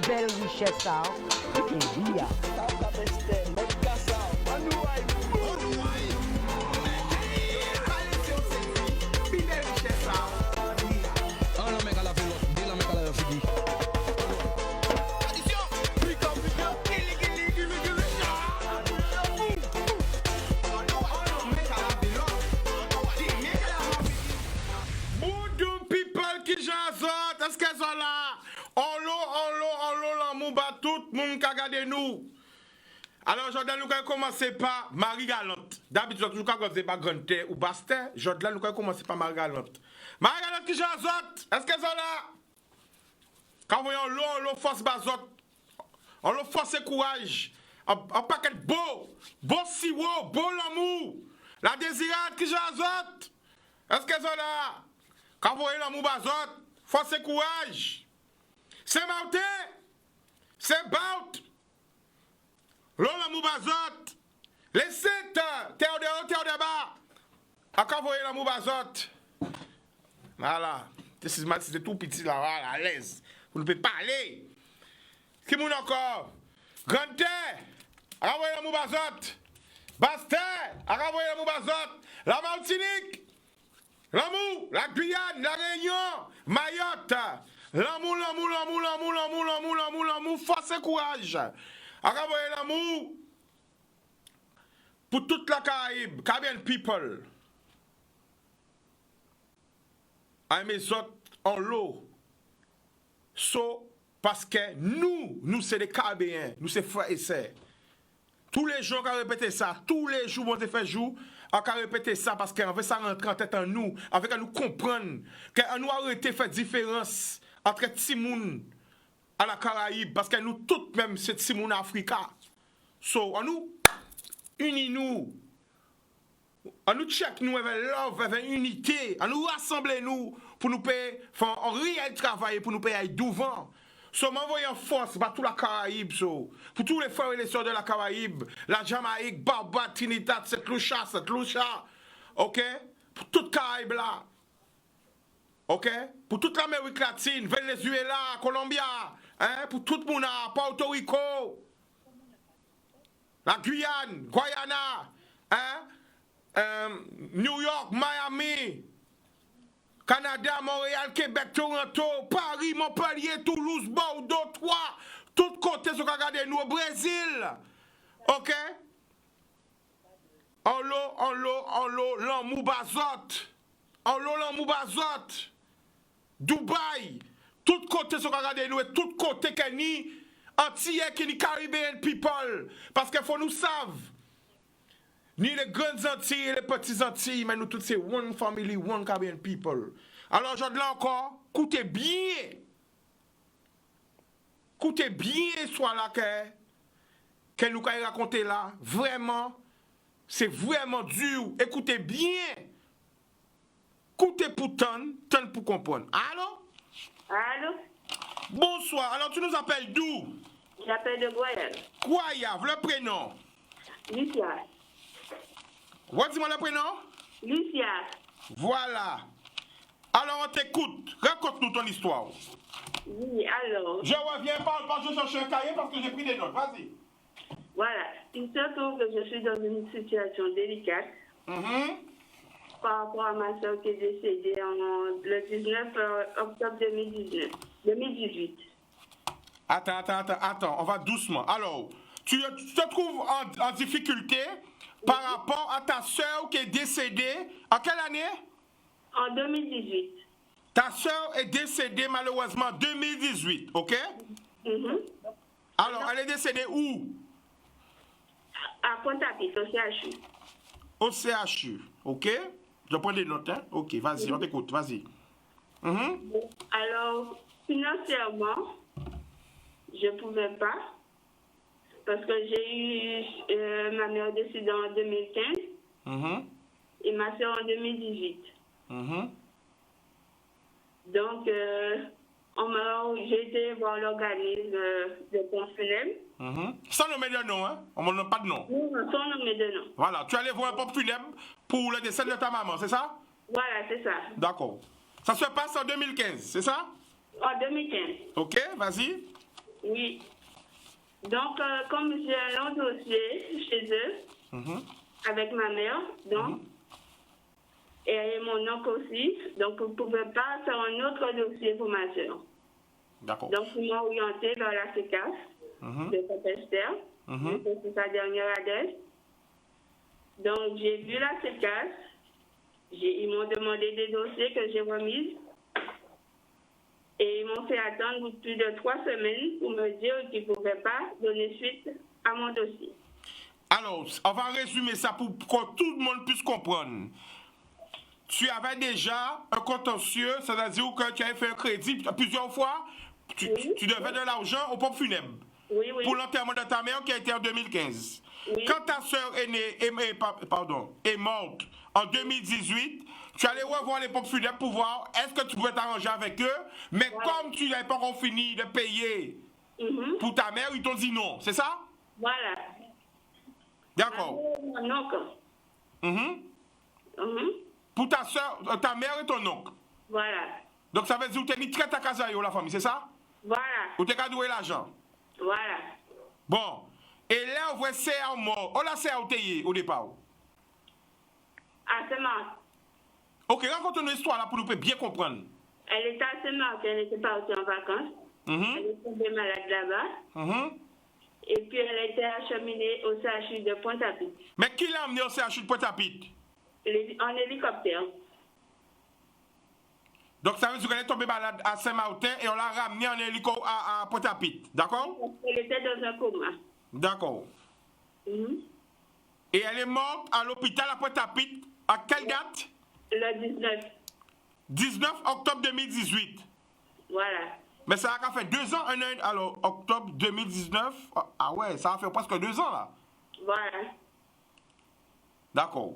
Belle richesse, et bien. Nous. Alors, Jordan, nous allons commencer par Marie Galante. D'habitude, nous allons commencer par Grande Terre ou Basse-Terre. Jordan, nous allons commencer par Marie Galante. Marie Galante qui j'azote, est-ce que ça là? Quand vous voyez l'eau force bazot, on l'eau force et courage, un paquet beau siwo, beau l'amour, la désirade qui j'azote, est-ce que ça là? Quand vous voyez l'amour bazot, force et courage, c'est Martin, c'est Bout. L'homme Moubazot, les 7 terre de haut, terre de bas. À quand vous voyez la Moubazot? Voilà, c'est tout petit là, voilà, à l'aise. Vous ne pouvez pas aller. Qui moun encore? Grande terre, à quand vous voyez la Moubazot? Basse terre, à quand vous voyez la Moubazot? La Martinique, l'amour, la Guyane, la Réunion, Mayotte. L'amour, force et courage. Envoyez l'amour pour toute la Caraïbe, Caribbean people. À mes autres en l'eau. Parce que nous c'est des Caribéens, nous c'est frères et sœurs. Tous les jours, on va répéter ça. Tous les jours, on fait jour, on va répéter ça parce qu'on veut ça rentrer en tête en nous, avec nous comprendre, qu'on nous arrêter de faire différence entre Timoun à la Caraïbe, parce que nous tous même c'est Timoun Africa. So, on nous unis nous, on nous check nous avec love, avec unité, on nous rassembler nous pour nous payer, faire un réel travail pour nous payer devant. So, m'envoyer en force pour toute la Caraïbe, so, pour tous les frères et les sœurs de la Caraïbe, la Jamaïque, Barbade, Trinidad, cette Lucha, ok? Pour toute Caraïbe là. Ok? Pour toute l'Amérique latine, Venezuela, Colombia, hein? Pour tout le monde, Porto Rico, la Guyane, Guyana, hein? New York, Miami, Canada, Montréal, Québec, Toronto, Paris, Montpellier, Toulouse, Bordeaux, Troyes, tout côté sur regarder nous au Brésil. Ok? En l'eau, l'amour bazot. En l'eau, l'amour bazot. Dubaï, tout côté sur regarder nous et tout côté qui ni entier qui ni Caribbean people parce qu'il faut nous savent ni les grandes Antilles et les petites Antilles mais nous tous c'est one family, one Caribbean people. Alors aujourd'hui encore, écoutez bien soit là que nous allons raconter là, vraiment c'est vraiment dur, écoutez bien. Écoutez pour tant pour comprendre. Allô? Allô? Bonsoir. Alors, tu nous appelles d'où? J'appelle de Guayane. Guayave, le prénom? Lucia. Dis-moi le prénom? Lucia. Voilà. Alors, on t'écoute. Raconte-nous ton histoire. Oui, alors. Je reviens, parle pas, je cherche un cahier parce que j'ai pris des notes. Vas-y. Voilà. Il se trouve que je suis dans une situation délicate. Par rapport à ma soeur qui est décédée le 19 octobre 2018. Attends, on va doucement. Alors, tu te trouves en difficulté par rapport à ta soeur qui est décédée en quelle année? En 2018. Ta soeur est décédée malheureusement en 2018, ok? Alors, elle est décédée où? À Pointe-à-Pitre, au CHU. Au CHU, ok? Je prends des notes, hein? Ok, vas-y, on t'écoute, vas-y. Alors, financièrement, je ne pouvais pas, parce que j'ai eu ma mère décédée en 2015 et ma soeur en 2018. Donc, J'ai été voir l'organisme de pompe funèbre. Sans nommer de nom, hein? On ne donne pas de nom. Non, sans nommer de nom. Voilà, tu es allé voir un pompe funèbre pour le décès de ta maman, c'est ça? Voilà, c'est ça. D'accord. Ça se passe en 2015, c'est ça? En 2015. Ok, vas-y. Oui. Donc, comme j'ai un long dossier chez eux, avec ma mère, donc, et mon oncle aussi, donc on ne pouvait pas faire un autre dossier pour ma soeur. D'accord. Donc, ils m'ont orienté vers la CECAS de Saint-Esther. C'est sa dernière adresse. Donc, j'ai vu la CECAS. Ils m'ont demandé des dossiers que j'ai remis. Et ils m'ont fait attendre plus de 3 semaines pour me dire qu'ils ne pouvaient pas donner suite à mon dossier. Alors, on va résumer ça pour que tout le monde puisse comprendre. Tu avais déjà un contentieux, c'est-à-dire que tu avais fait un crédit plusieurs fois, tu devais de l'argent au pompe funèbre. Oui. Pour l'enterrement de ta mère qui a été en 2015. Oui. Quand ta soeur est morte en 2018, tu allais revoir les pompes funèbres pour voir est-ce que tu pouvais t'arranger avec eux, mais comme tu n'avais pas encore fini de payer pour ta mère, ils t'ont dit non, c'est ça? Voilà. D'accord. Mon oncle. Pour ta soeur, ta mère et ton oncle. Voilà. Donc ça veut dire que tu as mis très ta casa la famille, c'est ça? Voilà. Ou tu as doué l'argent? Voilà. Bon. Et là, on voit CA mort. On l'a CA au départ. À Saint-Marc. Ok, raconte-nous l'histoire là pour nous bien comprendre. Elle était à Saint-Marc, elle était partie en vacances. Elle est tombée malade là-bas. Et puis elle a été acheminée au CHU de Pointe-à-Pitre. Mais qui l'a amené au CHU de Pointe-à-Pitre? En hélicoptère. Donc ça veut dire qu'elle est tombée malade à Saint-Martin et on l'a ramenée en hélicoptère à Pointe-à-Pitre, d'accord? Elle était dans un coma. D'accord. Et elle est morte à l'hôpital à Pointe-à-Pitre à quelle date? Le 19. 19 octobre 2018. Voilà. Mais ça a fait 2 ans, alors octobre 2019. Ah ouais, ça a fait presque 2 ans là. Voilà. D'accord.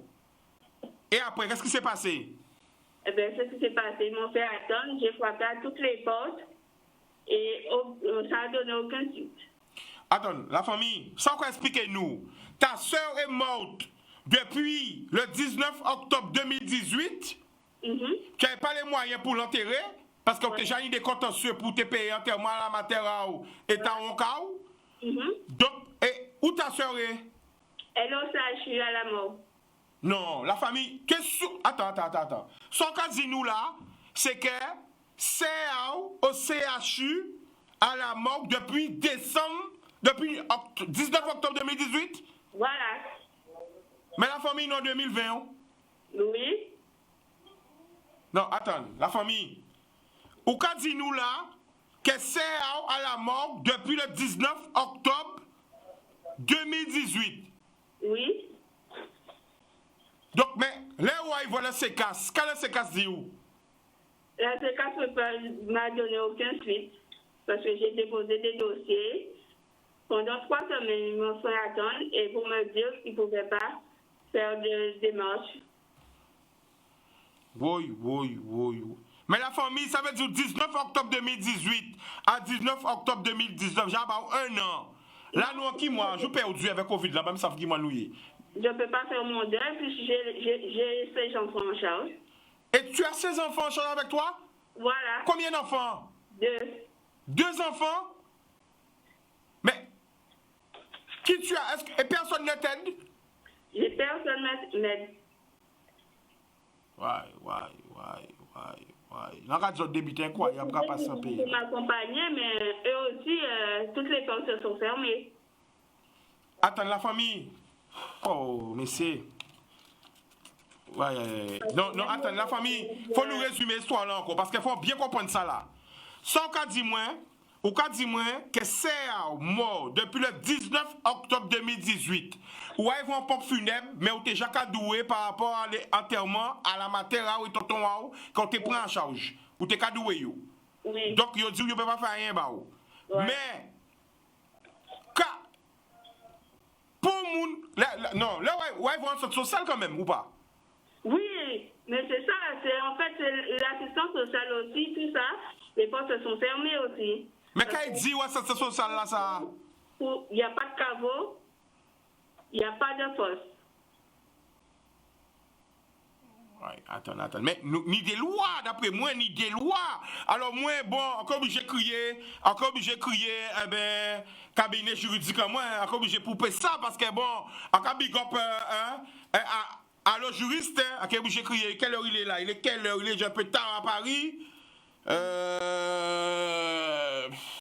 Et après, qu'est-ce qui s'est passé? Eh bien, ce qui s'est passé, ils m'ont fait attendre, j'ai frappé à toutes les portes et ça n'a donné aucun suite. Attends, la famille, sans quoi expliquez-nous. Ta soeur est morte depuis le 19 octobre 2018. Tu n'avais pas les moyens pour l'enterrer parce que tu as déjà eu des contentieux pour te payer enterrement à la Materao et ta Onkao. Donc, où ta soeur est? Elle est au CHU à la mort. Non, la famille. Attends. Son cas dit nous là, c'est que c'est au CHU à la mort depuis 19 octobre 2018. Voilà. Mais la famille non 2020. Oui. Non, attends, la famille. Ou cas dit nous là, que c'est à la mort depuis le 19 octobre 2018. Oui. Donc, mais, là où il voit le CECAS, quand le CECAS dit où? La CECAS ne m'a donné aucun suite parce que j'ai déposé des dossiers. Pendant 3 semaines, ils m'ont fait attendre et pour me dire qu'ils ne pouvaient pas faire de démarches. Oui. Mais la famille, ça veut dire 19 octobre 2018 à 19 octobre 2019, j'ai about 1 an. Là, nous, qui moi, je perdu avec Covid, là, même ça fait qui m'a noué. Je ne peux pas faire mon deuil puisque j'ai 16 enfants en charge. Et tu as 16 enfants en charge avec toi? Voilà. Combien d'enfants? 2. 2 enfants? Mais, qui tu as? Et personne ne t'aide? Les personnes m'aident. Dans la zone débité incroyable, il n'y a pas sans payer. Ils m'accompagner, mais eux aussi, toutes les portes se sont fermées. Attends, la famille. Oh, mais c'est. Non, attends, la famille. Il faut nous résumer l'histoire là encore, parce qu'il faut bien comprendre ça là. Sans cas dis-moi, ou cas dis-moi que c'est mort depuis le 19 octobre 2018. Ou ils vont en pompe funèbre, mais où t'es déjà cadoué par rapport à l'enterrement à la matera ou tonton ou quand tu prends en charge. Ou t'es cadoué yo. Oui. Donc, yo dit, yo peut pas faire rien bah ou. Ouais. Mais, pour moun, non, là, ouais, ils vont en sorte sociale quand même, ou pas? Oui, mais c'est ça, c'est en fait l'assistance sociale aussi, tout ça. Les postes sont fermés aussi. Mais quand il dit, ouais, ça, c'est social là, ça. Il n'y a pas de caveau, il n'y a pas de poste. Ouais, attends. Mais ni des lois, d'après moi, ni des lois. Alors, moi, bon, encore obligé de crier, eh ben, cabinet juridique, moi, encore obligé de pouper ça, parce que bon, encore big up, alors, juriste, encore obligé de crier, quelle heure il est là? Il est quelle heure? Il est déjà un peu tard à Paris?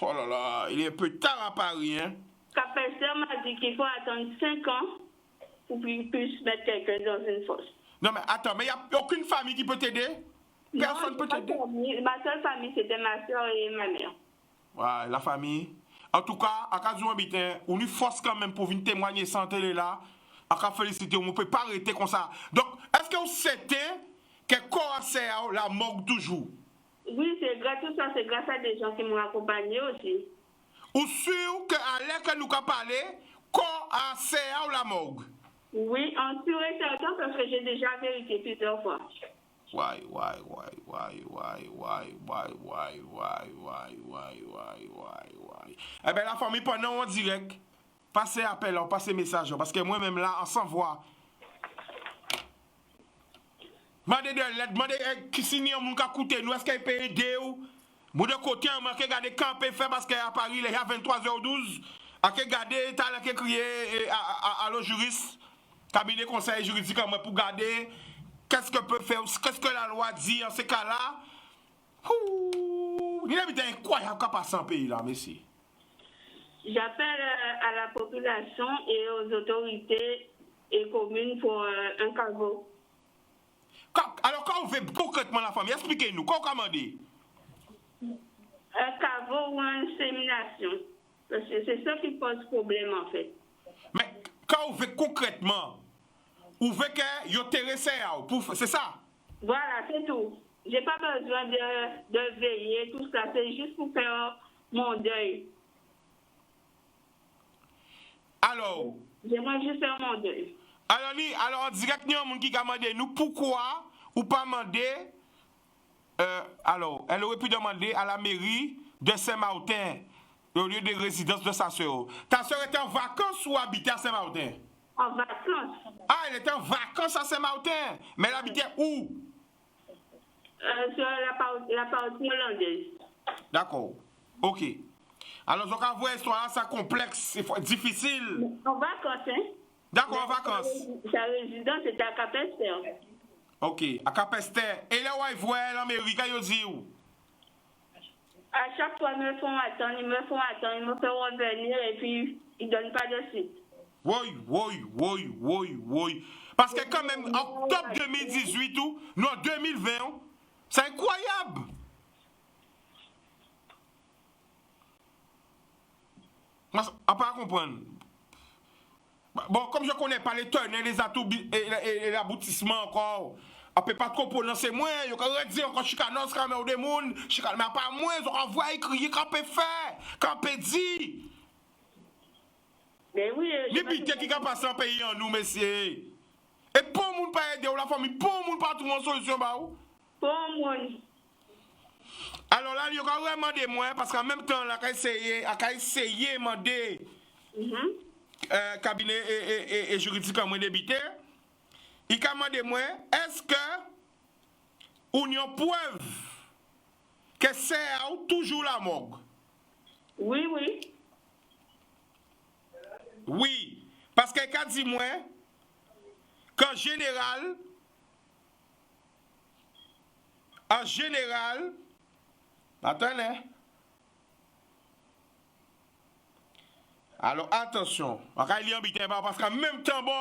Oh là là, il est un peu tard à Paris, hein? Capester m'a dit qu'il faut attendre 5 ans pour qu'il puisse mettre quelqu'un dans une fosse. Non, mais attends, mais il n'y a aucune famille qui peut t'aider? Personne ne peut t'aider? Ma seule famille, c'était ma soeur et ma mère. Ouais, la famille. En tout cas, à cas où on nous force quand même pour venir témoigner sans télé là. À cas féliciter, on ne peut pas arrêter comme ça. Donc, est-ce que vous savez que quoi c'est la morgue toujours? Oui, c'est grâce à ça, c'est grâce à des gens qui m'ont accompagné aussi. Ou sûr qu'à l'air que nous avons parlé, quoi c'est la morgue? Oui, en sûr et certain parce que j'ai déjà vérifié plusieurs fois. Ouais. Eh bien, la famille, pendant en direct, passez appel, passez message, parce que moi-même là, on s'envoie. Demandez de l'aide, demandez qui signe un monde qui a coûté nous, est-ce qu'il peut aider ou? Moi de côté, on manque garder camp fait parce qu'à Paris, il est à 23h12. À garder, t'as là qui crié à le juriste, cabinet conseil juridique pour garder qu'est-ce que peut faire, qu'est-ce que la loi dit en ces cas-là. Il est incroyable qu'à passer en pays là, messieurs. J'appelle à la population et aux autorités et communes pour un caveau. Alors, quand on fait concrètement la famille, expliquez-nous, quoi on commande? Un caveau ou une insémination. Parce que c'est ça qui pose problème en fait. Mais quand on fait concrètement, on veut que vous intéressez, c'est ça? Voilà, c'est tout. J'ai pas besoin de veiller, tout ça. C'est juste pour faire mon deuil. Alors? J'aimerais juste faire mon deuil. Alors, en direct, il y a un monde qui a demandé nous pourquoi ou pas demander. Alors, elle aurait pu demander à la mairie de Saint-Martin au lieu de résidence de sa soeur. Ta soeur était en vacances ou habitait à Saint-Martin? En vacances. Ah, elle était en vacances à Saint-Martin. Mais elle habitait où? Sur la partie hollandaise. D'accord. Ok. Alors, donc, à voir l'histoire, c'est complexe, c'est difficile. En vacances, hein? D'accord, en vacances. Sa résidence était à Capester. Ok, à Capester. Et là où elle voit l'Amérique, elle dit où? À chaque fois, ils me font attendre, ils me font revenir et puis ils ne donnent pas de suite. Oui. Parce que quand même, en octobre 2018, ou, nous en 2020, c'est incroyable. On ne peut pas comprendre. Bon, comme je ne connais pas les tenants, les atouts et l'aboutissement encore, on ne peut pas trop prononcer moins. Je peux dire encore chicanos, quand même, des gens, mais pas moins, on envoie écrire, qu'on peut faire, qu'on peut dire. Mais oui, L'imité qui a passé en pays en nous, messieurs. Et pour le monde pas aider, ou la famille, pour le monde pas trouver une solution, bah où? Pour le monde. Alors là, il y a vraiment des moyens, parce qu'en même temps, là, a essayé de demander cabinet et juridique en moins d'habiter, il a demandé moi, est-ce que on y a preuve que c'est toujours la morgue? Oui. Oui, parce qu'elle a dit moi qu'en général, attendez. Alors attention, parce qu'en même temps, bon,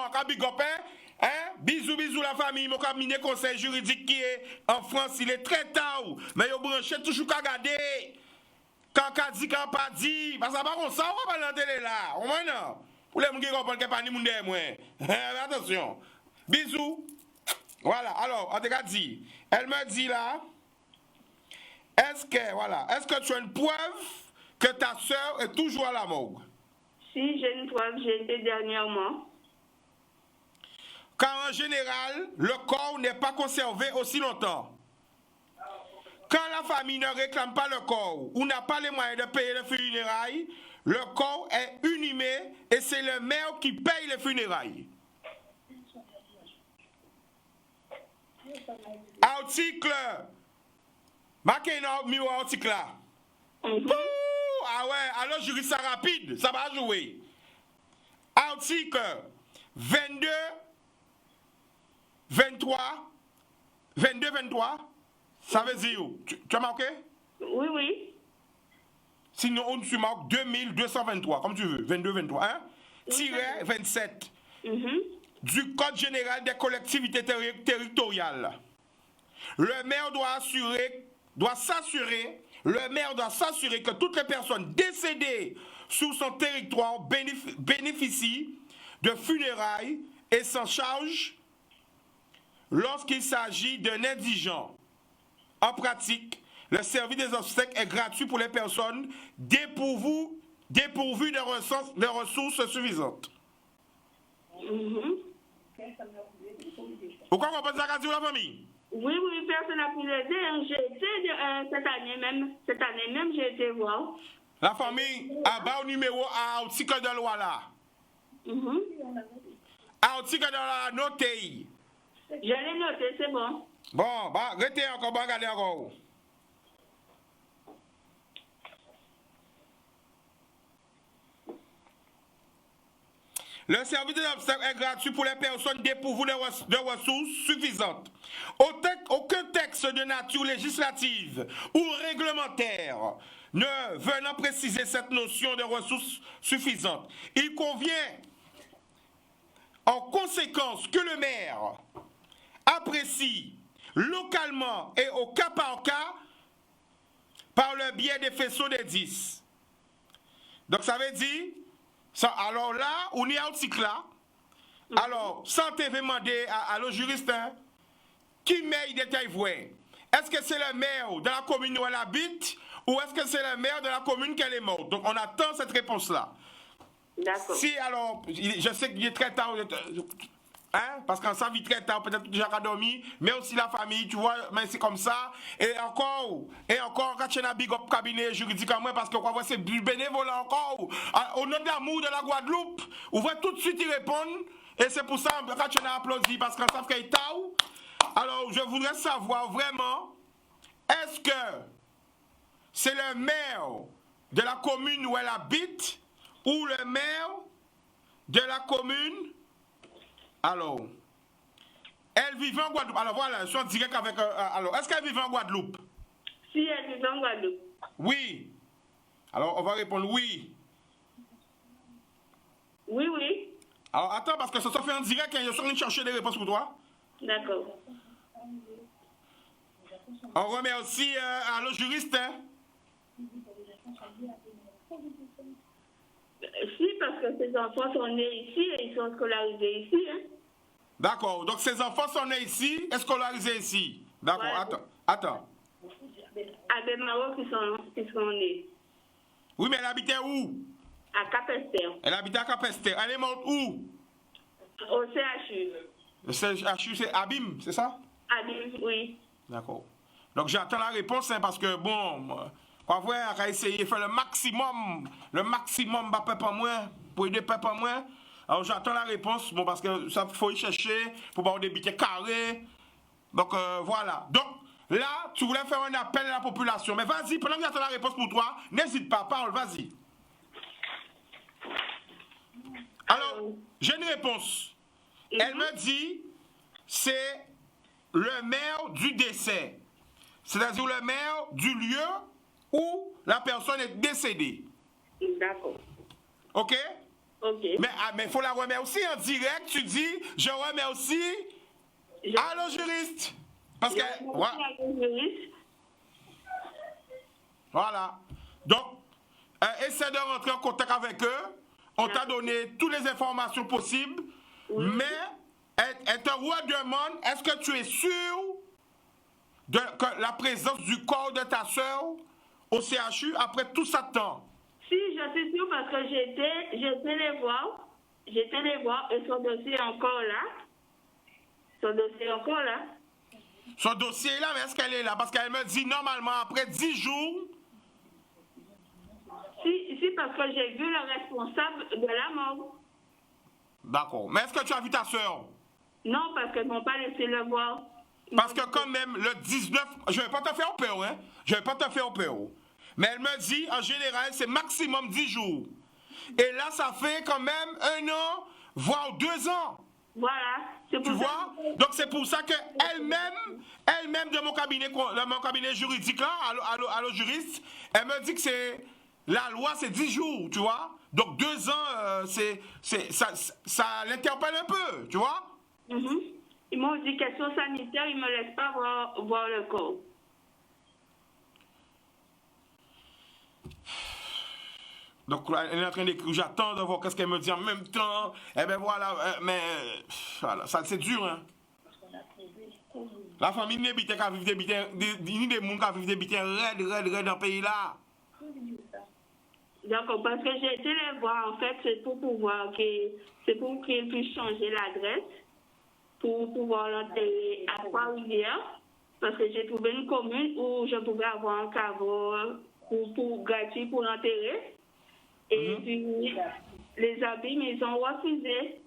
bisous la famille, mon cabinet conseil juridique qui est en France, il est très tard, mais il branché toujours qu'à garder. Quand on dit, quand pas dit, parce que par contre, ça, on va pas dans la télé là, on va pour les gens qui comprennent qu'il n'y a pas de monde derrière. Attention, bisous. Voilà, alors, on t'a dit, elle me dit là, est-ce que tu as une preuve que ta soeur est toujours à la morgue? Si, j'ai une preuve, j'ai été dernièrement. Car en général, le corps n'est pas conservé aussi longtemps. quand la famille ne réclame pas le corps ou n'a pas les moyens de payer les funérailles, le corps est inhumé et c'est le maire qui paye les funérailles. Article. Marquez un article là. Ah ouais, alors je dis ça rapide, ça va jouer. Article 22, 23, 22, 23, ça veut dire, tu as marqué? Oui, oui. Sinon, on se marque 2223, comme tu veux, 22, 23, hein? Tiret 27 du Code général des collectivités territoriales. Le maire doit s'assurer que toutes les personnes décédées sur son territoire bénéficient de funérailles et s'en charge lorsqu'il s'agit d'un indigent. En pratique, le service des obsèques est gratuit pour les personnes dépourvues de ressources suffisantes. Pourquoi on pense à la famille? Oui, personne n'a pu l'aider. J'ai été cette année même, j'ai été voir. La famille a bas au numéro à article de loi là. Article de loi noté. Je l'ai noté, c'est bon. Bon, bah, arrêtez encore, regardez encore. Le service des obsèques est gratuit pour les personnes dépourvues de ressources suffisantes. Aucun texte de nature législative ou réglementaire ne venant préciser cette notion de ressources suffisantes. Il convient en conséquence que le maire apprécie localement et au cas par le biais des faisceaux des 10. Donc ça veut dire, alors là, on est article là, alors sans te demander à le juriste, hein, qui met les détails vrais? Est-ce que c'est le maire de la commune où elle habite ou est-ce que c'est le maire de la commune qu'elle est morte? Donc on attend cette réponse-là. D'accord. Si alors, je sais qu'il est très tard, hein, parce qu'en sa vie très tard, peut-être déjà qu'à dormi, mais aussi la famille, tu vois, mais c'est comme ça. Et encore, quand tu as un big up cabinet juridique à moi, parce que quoi, c'est du bénévole encore, au nom de l'amour de la Guadeloupe, on va tout de suite y répondre, et c'est pour ça que tu as applaudi, parce qu'on savent qu'il est tard. Alors, je voudrais savoir vraiment, est-ce que c'est le maire de la commune où elle habite, ou le maire de la commune? Alors, elle vit en Guadeloupe. Alors voilà, je suis en direct avec... alors, est-ce qu'elle vit en Guadeloupe? Si elle vit en Guadeloupe. Oui. Alors, on va répondre oui. Oui. Alors, attends, parce que ça se fait en direct et je suis en train de chercher des réponses pour toi. D'accord. On remercie à le juriste. Hein? Si, parce que ces enfants sont nés ici et ils sont scolarisés ici. Hein? D'accord. Donc, ces enfants sont nés ici et scolarisés ici. D'accord. Ouais. Attends. À des Maroc qui sont nés. Oui, mais elle habitait où? À Cap-Esther. Elle habitait à Cap-Esther. Elle est morte où? Au CHU. Le CHU, c'est Abim, c'est ça? Abim, oui. D'accord. Donc, j'attends la réponse, hein, parce que, bon... Quoi vrai, on va essayer de faire le maximum bah, peuple en moins, pour aider peuple en moins. Alors j'attends la réponse, bon, parce que ça faut y chercher, pour avoir des billets carrés. Donc voilà. Donc là, tu voulais faire un appel à la population. Mais vas-y, pendant que j'attends la réponse pour toi, n'hésite pas, parle, vas-y. Alors, j'ai une réponse. Elle me dit, c'est le maire du décès. C'est-à-dire le maire du lieu où la personne est décédée. D'accord. OK? OK. Mais il faut la remercier en direct. Tu dis, je remercie à le juriste. Parce que... Voilà. Donc, essaie de rentrer en contact avec eux. On t'a donné toutes les informations possibles. Oui. Mais, elle te redemande, est-ce que tu es sûr que la présence du corps de ta soeur au CHU après tout ça temps? Si, je suis sûre parce que j'étais les voir et son dossier est encore là. Son dossier est là, mais est-ce qu'elle est là? Parce qu'elle me dit normalement après 10 jours. Si, parce que j'ai vu le responsable de la mort. D'accord. Mais est-ce que tu as vu ta soeur? Non, parce qu'ils m'ont pas laissé le voir. Parce que quand même, le 19... Je vais pas te faire peur, hein? Je vais pas te faire peur. Mais elle me dit, en général, c'est maximum 10 jours. Et là, ça fait quand même 1 an, voire 2 ans. Voilà. C'est pour Tu ça vois? Donc c'est pour ça qu'elle-même de mon cabinet juridique là, allo juriste, elle me dit que c'est la loi c'est 10 jours, tu vois? Donc 2 ans, ça l'interpelle un peu, tu vois? Mhm. Ils m'ont dit question sanitaire, ils me laissent pas voir le corps. Donc là, elle est en train d'écrire, j'attends de voir qu'est-ce qu'elle me dit en même temps. Eh ben voilà, mais voilà, ça c'est dur, hein. La famille n'est pas qu'à vivre des gens qui vivent des bitins raides dans le pays là. D'accord, parce que j'ai été les voir, en fait, c'est pour qu'ils puissent changer l'adresse, pour pouvoir l'enterrer à Trois-Rivières, parce que j'ai trouvé une commune où je pouvais avoir un caveau pour gratuit pour l'enterrer. Et puis, les abîmes, ils ont refusé,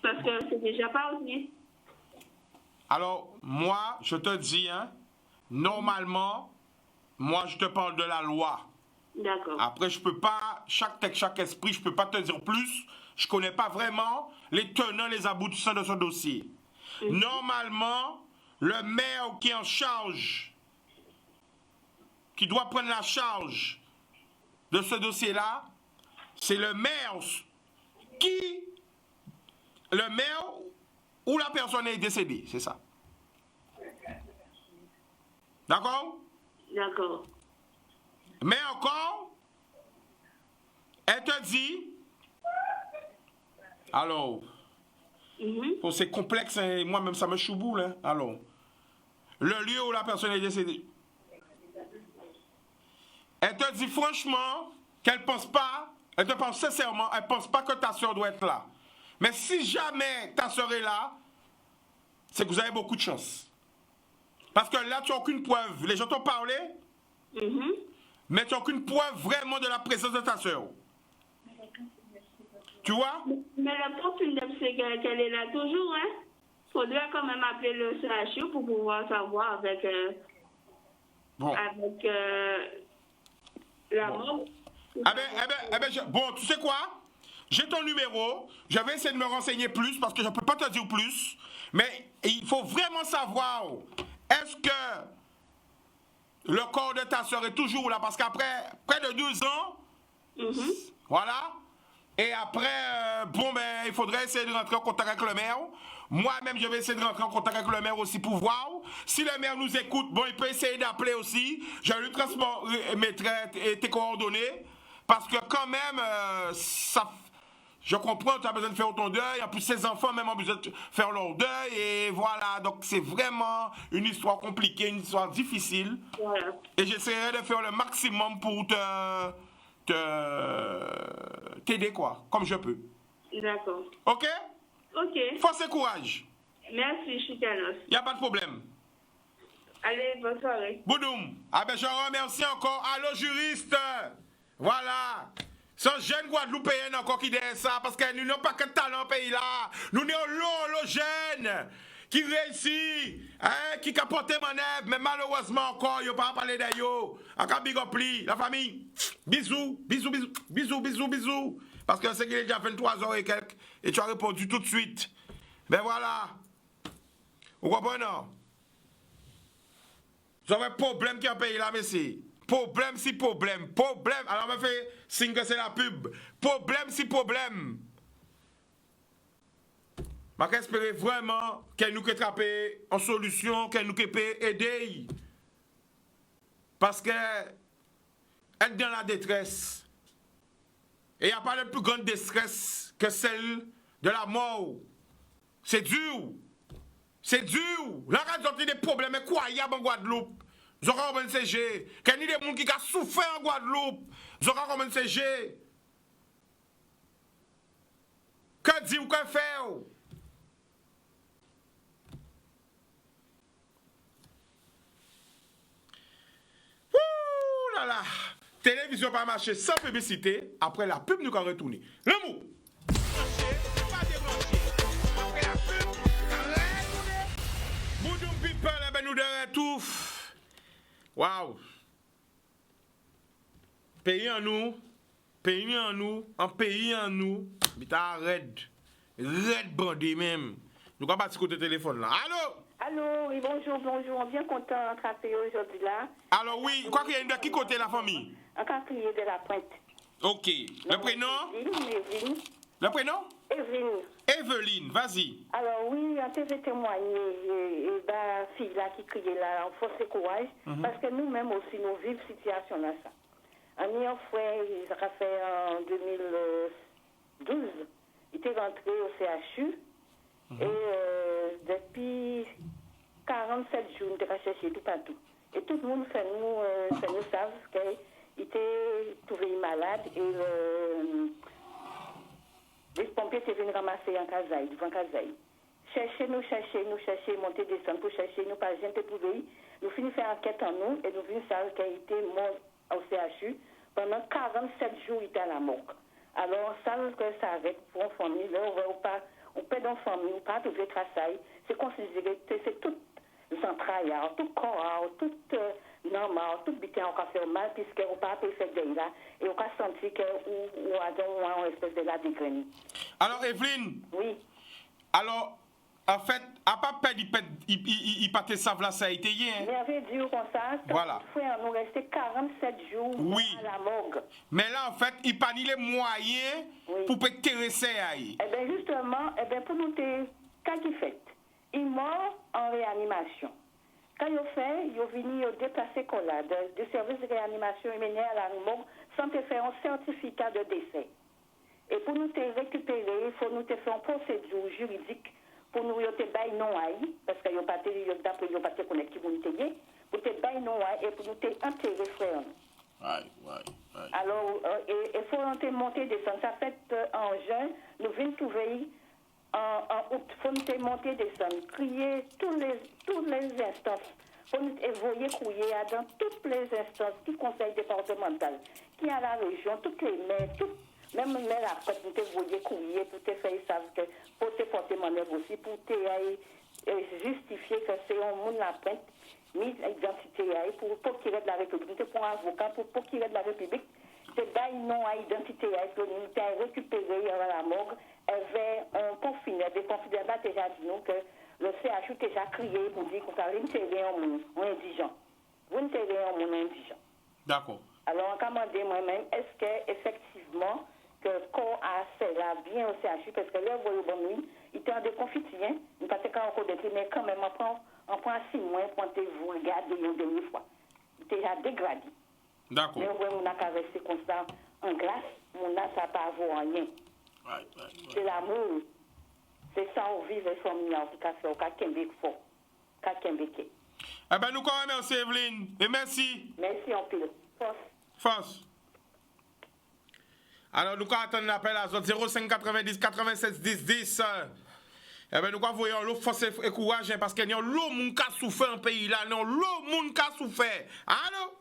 parce que c'est déjà parti. Alors, moi, je te dis, hein, normalement, moi, je te parle de la loi. D'accord. Après, je peux pas, chaque texte, chaque esprit, je peux pas te dire plus. Je connais pas vraiment les tenants, les aboutissants de ce dossier. Normalement, le maire qui est en charge, qui doit prendre la charge de ce dossier-là, c'est le maire où la personne est décédée, c'est ça. D'accord? D'accord. Mais encore, elle te dit, alors, bon, c'est complexe, hein, moi-même ça me chouboule, hein, alors, le lieu où la personne est décédée. Elle te dit franchement qu'elle pense pas, elle te pense sincèrement, elle pense pas que ta soeur doit être là. Mais si jamais ta soeur est là, c'est que vous avez beaucoup de chance. Parce que là, tu n'as aucune preuve. Les gens t'ont parlé, mais tu n'as aucune preuve vraiment de la présence de ta soeur. Tu vois? Mais le problème, c'est qu'elle est là toujours, hein. Faudrait quand même appeler le CHU pour pouvoir savoir avec la mort. Bon, tu sais quoi? J'ai ton numéro, je vais essayer de me renseigner plus parce que je ne peux pas te dire plus, mais il faut vraiment savoir, est-ce que le corps de ta soeur est toujours là? Parce qu'après près de 2 ans, voilà, et après, il faudrait essayer de rentrer en contact avec le maire. Moi-même, je vais essayer de rentrer en contact avec le maire aussi pour voir. Si le maire nous écoute, bon, il peut essayer d'appeler aussi. Je lui transmettrai tes coordonnées. Parce que quand même, je comprends, tu as besoin de faire ton deuil. En plus, ses enfants même ont besoin de faire leur deuil. Et voilà, donc c'est vraiment une histoire compliquée, une histoire difficile. Voilà. Et j'essaierai de faire le maximum pour t'aider, quoi, comme je peux. D'accord. Ok? Ok. Force et courage. Merci, Chicanos. Il n'y a pas de problème. Allez, bonne soirée. Boudoum. Ah ben je remercie encore Allo Juriste. Voilà. Ce jeune Guadeloupéen encore qui dit ça, parce que nous n'avons pas que de talent au pays là. Nous avons le jeune qui réussit, hein, qui capote manœuvre, mais malheureusement encore, il n'y a pas parlé d'eux. Encore big up la famille. Bisous, bisous, bisous, bisous, bisous, bisous. Parce que c'est qu'il est déjà 23h et quelques, et tu as répondu tout de suite. Ben voilà. Vous comprenez? Vous avez un problème qui est en pays là, messieurs. Problème si problème. Problème. Alors, on me fait signe que c'est la pub. Problème si problème. Je espère vraiment qu'elle nous attrape en solution, qu'elle nous peut aider. Parce que être dans la détresse. Et il n'y a pas de plus grande détresse que celle de la mort. C'est dur. C'est dur. Là, quand vous avez des problèmes incroyables en Guadeloupe, vous aurez comme un CG. Qu'il y a des gens qui ont souffert en Guadeloupe, vous aurez comme un CG. Que dire ou que faire? voilà. Télévision pas marcher sans publicité. Après la pub, nous allons retourner. L'amour. Pas débrancher. Après la pub, retourner. Boudoum people, eh ben nous de retour. Waouh. Pays en nous. En pays en nous. Bita red bandé même. Nous allons partir côté téléphone là. Allô? Allô, oui, bonjour. On est bien content d'attraper aujourd'hui là. Alors oui, quoi qu'il y ait de qui côté la famille? Un quatrier de la Pointe. Ok. Le prénom? Evelyne. Le prénom? Evelyne. Evelyne, vas-y. Alors oui, on t'a témoigné, et la fille là qui criait là, en force et courage, parce que nous-mêmes aussi, nous vivons situation là ça. Un an frère, il a fait en 2012, il était rentré au CHU, et depuis 47 jours, il a cherché tout partout. Et tout le monde fait nous savent qu'il était trouvé malade et les pompiers étaient venus ramasser en Kazaï, devant Kazaï. Chercher, monter, descendre pour chercher, nous pas jamais trouvé. Nous finissons faire enquête en nous et nous venons savoir qu'il était mort au CHU. Pendant 47 jours, il était à la mort. Alors, ça, que ça arrête pour une famille, là, on peut dans une famille, on pas trouver traçaille. C'est considéré, c'est tout entrailles, tout corps, tout normal, tout bité on fait mal, puisque on pas fait cette là et on a senti que on a une espèce de la dégraine. Alors, Evelyne? Oui. Alors, en fait, à pas perdre, il pas te savent là, ça a été hier. Mais avait dit comme ça, voilà. Frère, nous restait 47 jours à la morgue. Mais là, en fait, il pas ni les moyens pour t'intéresser à y. Eh bien, justement, pour nous, qu'est-ce qu'il fait? Il mort en réanimation. Quand il fait, il est venu déplacer du service de réanimation et mené à la morgue sans te faire un certificat de décès. Et pour nous te récupérer, il faut nous te faire une procédure juridique pour nous te bailler non aïe, parce que d'après il n'y a pas de connaître qui vous te pour te bailler non aïe et pour nous te enterrer frère. Alors, il faut monter descendre. Ça fait en juin, nous venons trouver en août, il faut nous monter descendre, crier tous les instances. Il faut nous évoluer, crier dans toutes les instances, tout conseil départemental, qui à la région, toutes les maires, même les maires après, nous évoluer, crier, pour te faire ça, pour te porter manœuvre aussi, pour te justifier que c'est un monde la Pointe, mis identité pour procurer de la République, pour un avocat, pour procurer de la République, c'est bail non à identité, que nous avons récupéré à la morgue, avait un confiné, des confidents déjà dit nous que le CHU déjà crié pour dire qu'on a l'intérêt en monde indigent. Vous n'intérêt en monde indigent. D'accord. Alors, on a demandé moi-même, est-ce que effectivement que le corps a fait là bien au CHU, parce que là, vous voyez, bon, nuit, il était en déconfitien, nous ne pouvons pas encore détruire, mais quand même, on prend 6 mois pour vous regarder une dernière fois. Il était déjà dégradé. D'accord. Mais on a qu'à rester comme ça en glace, on n'a ça pas avoir rien. C'est l'amour. C'est ça, on vit avec famille, on peut faire, on peut fort. Eh bien, nous quand même, merci Evelyne. Et merci. Merci, on peut. Force. Alors, nous quand attendre l'appel à 05 90 96 10 10. Eh bien, nous quand voyons l'eau force et courage, parce qu'il y a l'eau moun qui a souffert en pays là, non, l'eau moun qui a souffert. Allô?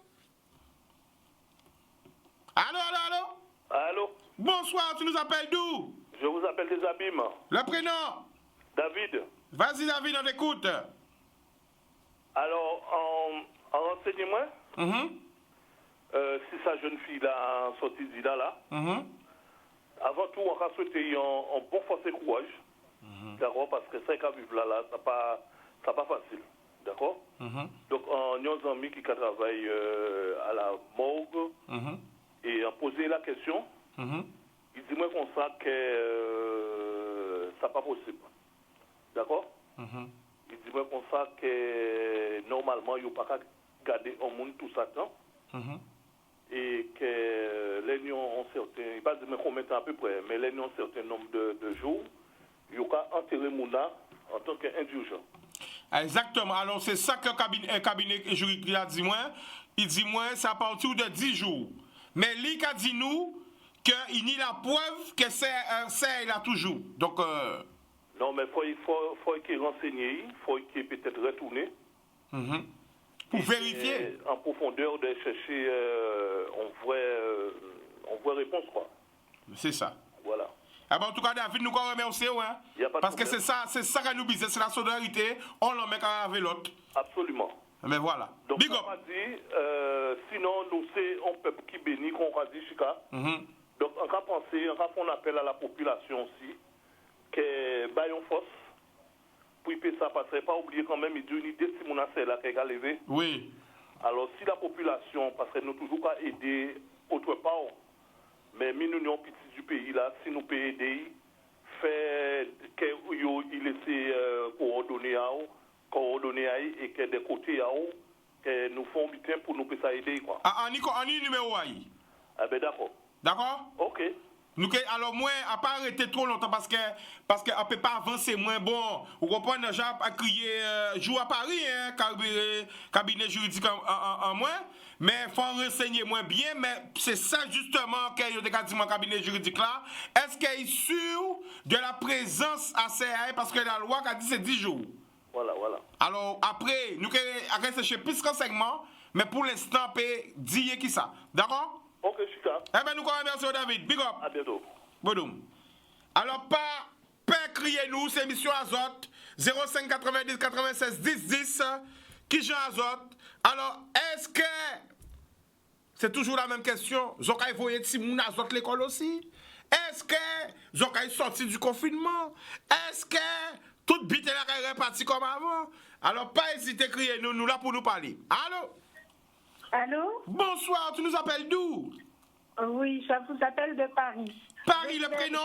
Allô? Bonsoir, tu nous appelles d'où? Je vous appelle des Abîmes. Le prénom? David. Vas-y David, on t'écoute. Alors, en renseignement, si sa jeune fille là, sortie d'Ida là, avant tout, on va souhaiter un bon force et courage. D'accord? Parce que ça, quand vivre là, ça pas facile. D'accord? Donc, on a un ami qui travaille à la morgue et a posé la question. Il dit moi comme ça que ça pas possible. D'accord? Il dit moi comme ça que normalement, il n'y a pas qu'à garder un monde tout ça temps. Et que les ont certain, il ne pas dire combien de temps à peu près, mais les ont un certain nombre de jours, il y a enterré Mouna en tant qu'indulgent. Exactement. Alors, c'est ça que le cabinet juridique a dit moi. Il dit moi, c'est à partir de 10 jours. Mais lui a dit nous qu'il n'y a la preuve que c'est là toujours. Donc, non, mais il faut qu'il renseigne, il faut qu'il peut-être retourner. Pour vérifier. En profondeur de chercher en vraie réponse, quoi. C'est ça. Voilà. Ah ben, en tout cas, David, nous remercions, hein. Y a pas de Parce que problème. c'est ça que nous disons, c'est la solidarité. On l'en met avec l'autre. Absolument. Mais voilà. Donc, Big ça up. m'a dit, sinon, nous, c'est un peuple qui bénit, qu'on a dit, Chica. Donc, on va penser, on va faire un appel à la population aussi, que baillons force, pour y payer ça, parce qu'il ne faut pas oublier quand même, il y a une idée si mon assez là qui a levé. Oui. Alors, si la population, parce que nous toujours pas aider autre part, mais nous sommes petits du pays là, si nous pouvons aider, faire qu'il laisse coordonner et que des côtés que nous faisons bien pour nous pouvoir aider quoi. Ah, Nico, on y numéro aïe. Ah ben d'accord. D'accord? Ok. Nous, alors moi, à pas arrêter trop longtemps parce que on peut pas avancer moins bon. Vous comprenez, j'ai à crier joue à Paris, hein, cabinet juridique en moins. Mais il faut renseigner moins bien. Mais c'est ça justement qu'il y a dit mon cabinet juridique là. Est-ce qu'il est sûr de la présence à CAE parce que la loi a dit c'est 10 jours. Voilà. Alors après, nous allons rechercher plus qu'enseignement. Mais pour l'instant, on peut dire qui ça. D'accord? Ok, Chica. Eh bien, nous remercions David. Big up. À bientôt. Bodoum. Alors, pas criez-nous, c'est émission Azote, 05 90 96 10 10, qui Jean Azote. Alors, est-ce que, c'est toujours la même question, Zokai voyait si moun Azote l'école aussi? Est-ce que Zokai sorti du confinement? Est-ce que toute bite est repartie comme avant? Alors, pas hésiter à crier, nous là pour nous parler. Allô? Allô? Bonsoir, tu nous appelles d'où? Oui, je vous appelle de Paris. Paris, le prénom?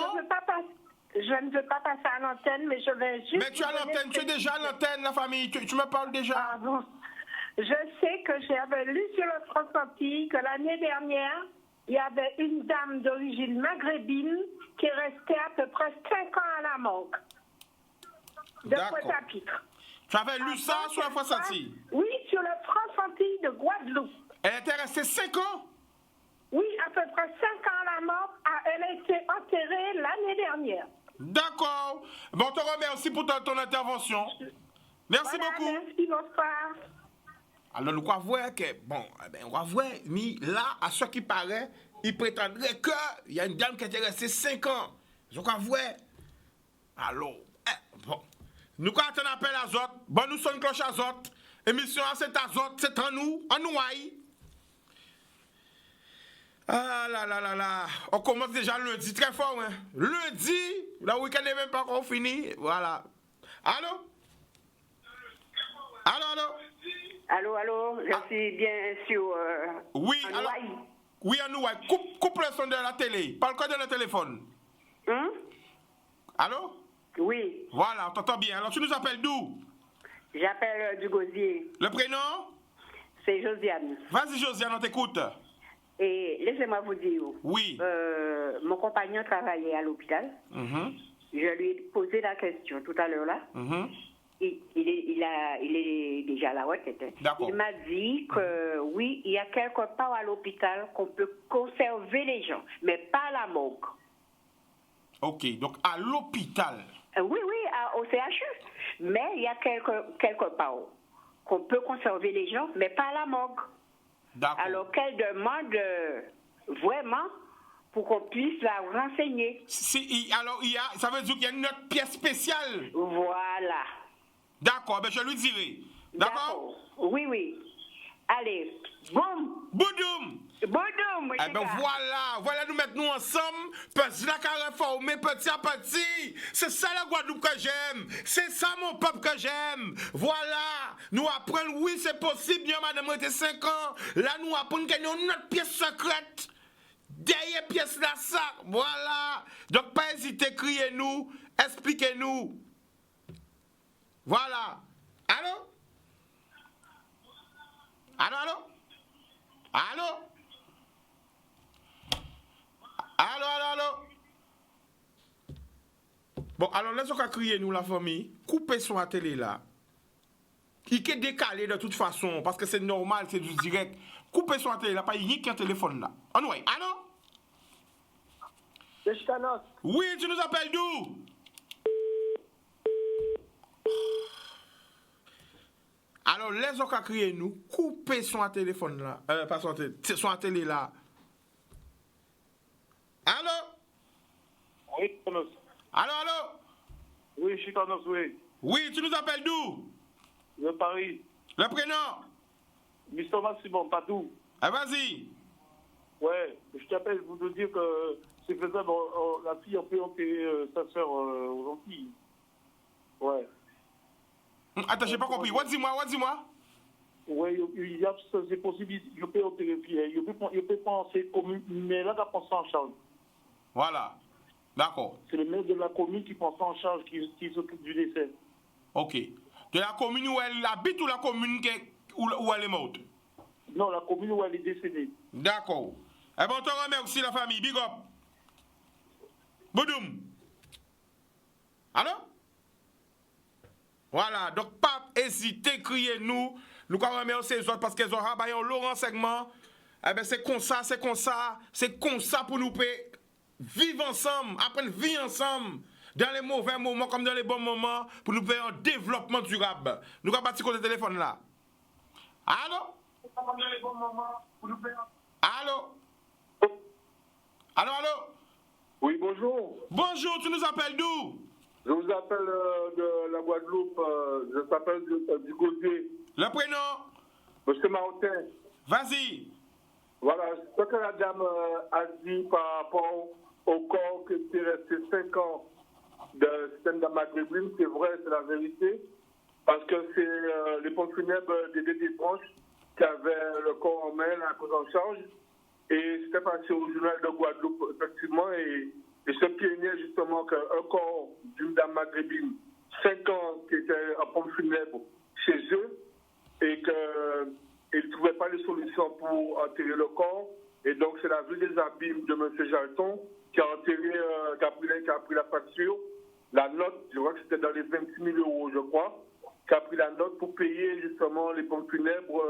Je ne veux pas passer à l'antenne, mais je vais juste... Mais tu as l'antenne, tu es déjà à l'antenne, la famille, tu me parles déjà. Ah bon. Je sais que j'avais lu sur le France Antilles que l'année dernière, il y avait une dame d'origine maghrébine qui restait à peu près 5 ans à la manque. De Pointe-à-Pitre. Tu avais lu ça sur la France Antilles? Oui, sur le France Antilles de Guadeloupe. Elle était restée 5 ans? Oui, à peu près 5 ans à la mort. Elle a été enterrée l'année dernière. D'accord. Bon, on te remercie pour ton intervention. Merci beaucoup. Merci, bonsoir. Alors, nous voir que, bon, on va voir, mais là, à ce qui paraît, il prétendrait qu'il y a une dame qui était restée 5 ans. Je crois voir. Alors, bon. Nous, quand on appelle Azote, bon, nous sommes cloche Azote. Émission, c'est Azote, c'est en nous aille. Ah là là là là. On commence déjà lundi, très fort, hein. Lundi, le week-end n'est même pas encore fini. Voilà. Allô? Allô, je suis bien sûr. Oui, alors. Oui, en nous, coupe le son de la télé. Parle quoi de le téléphone? Allô? Oui. Voilà, on t'entend bien. Alors, tu nous appelles d'où? J'appelle du Gosier. Le prénom? C'est Josiane. Vas-y, Josiane, on t'écoute. Et laissez-moi vous dire. Oui. Mon compagnon travaillait à l'hôpital. Je lui ai posé la question tout à l'heure là. Il est déjà à la retraite. Il m'a dit que oui, il y a quelque part à l'hôpital qu'on peut conserver les gens, mais pas à la morgue. Ok, donc à l'hôpital. Oui, au CHU. Mais il y a quelque part qu'on peut conserver les gens, mais pas à la morgue. D'accord. Alors qu'elle demande vraiment pour qu'on puisse la renseigner. Alors, ça veut dire qu'il y a une autre pièce spéciale. Voilà. D'accord, ben je lui dirai. D'accord? Oui. Allez, boum. Boudoum. Boudoum. Eh ben voilà, nous mettre nous ensemble, petit la carré formé, petit à petit. C'est ça la Guadeloupe que j'aime. C'est ça mon peuple que j'aime. Voilà, nous apprenons, oui c'est possible, bien madame, était 5 ans. Là, nous apprenons qu'il y a une autre pièce secrète. Derrière pièce là, ça. Voilà. Donc, pas hésiter, criez-nous, expliquez-nous. Voilà. Allô? Bon, alors laissons qu'à crier nous la famille. Coupez son à télé là. Il est décalé de toute façon parce que c'est normal, c'est du direct. Coupez son à télé là, pas rien qu'un téléphone là. Anyway, allô? Oui, tu nous appelles d'où? Alors Alors, les gens qui crié nous, coupez son téléphone là. Pas son télé là. Allô? Oui, Carlos. Allô? Oui, je suis Carlos, oui. Oui, tu nous appelles d'où? De Paris. Le prénom? Mister Simon, Patou. Ah, vas-y. Ouais, je t'appelle pour te dire que c'est faisable, la fille a pu enterrer sa soeur aux Antilles. Ouais. Attends, j'ai pas compris. Dis-moi. Oui, il y a ces possibilités. Je peux enterrer la fille. Je peux penser commune, mais là, tu prend ça en charge. Voilà. D'accord. C'est le maire de la commune qui prend ça en charge, qui s'occupe du décès. Ok. De la commune où elle habite ou la commune où elle est morte? Non, la commune où elle est décédée. D'accord. Eh bien, on te remercie la famille. Big up. Boudoum. Allô? Voilà. Donc, pas hésiter, crier nous. Nous remercier les autres parce qu'ils ont rabayé un long renseignement. Eh bien, c'est comme ça. C'est comme ça pour nous vivre ensemble, apprendre à vivre ensemble. Dans les mauvais moments comme dans les bons moments, pour nous faire un développement durable. Nous avons bâti le téléphone là. Allô? Allô? Oui, bonjour. Bonjour, tu nous appelles d'où? Je vous appelle de la Guadeloupe. Je s'appelle du Gaudier. Le prénom? Monsieur Martin. Vas-y. Voilà, ce que la dame a dit par rapport au corps qui était resté 5 ans de système d'Amaghrébine, c'est vrai, c'est la vérité. Parce que c'est les pompes funèbres des Branches qui avaient le corps en main, la cause en charge. Et c'était passé au journal de Guadeloupe, effectivement. Et se plaignait justement qu'un corps d'une dame maghrébine, 5 ans, qui était en pompe funèbre chez eux, et qu'ils ne trouvaient pas de solution pour enterrer le corps. Et donc, c'est la ville des Abîmes de M. Jalton qui a enterré, qui a pris la facture, la note, je crois que c'était dans les 26 000 euros, je crois, qui a pris la note pour payer justement les pompes funèbres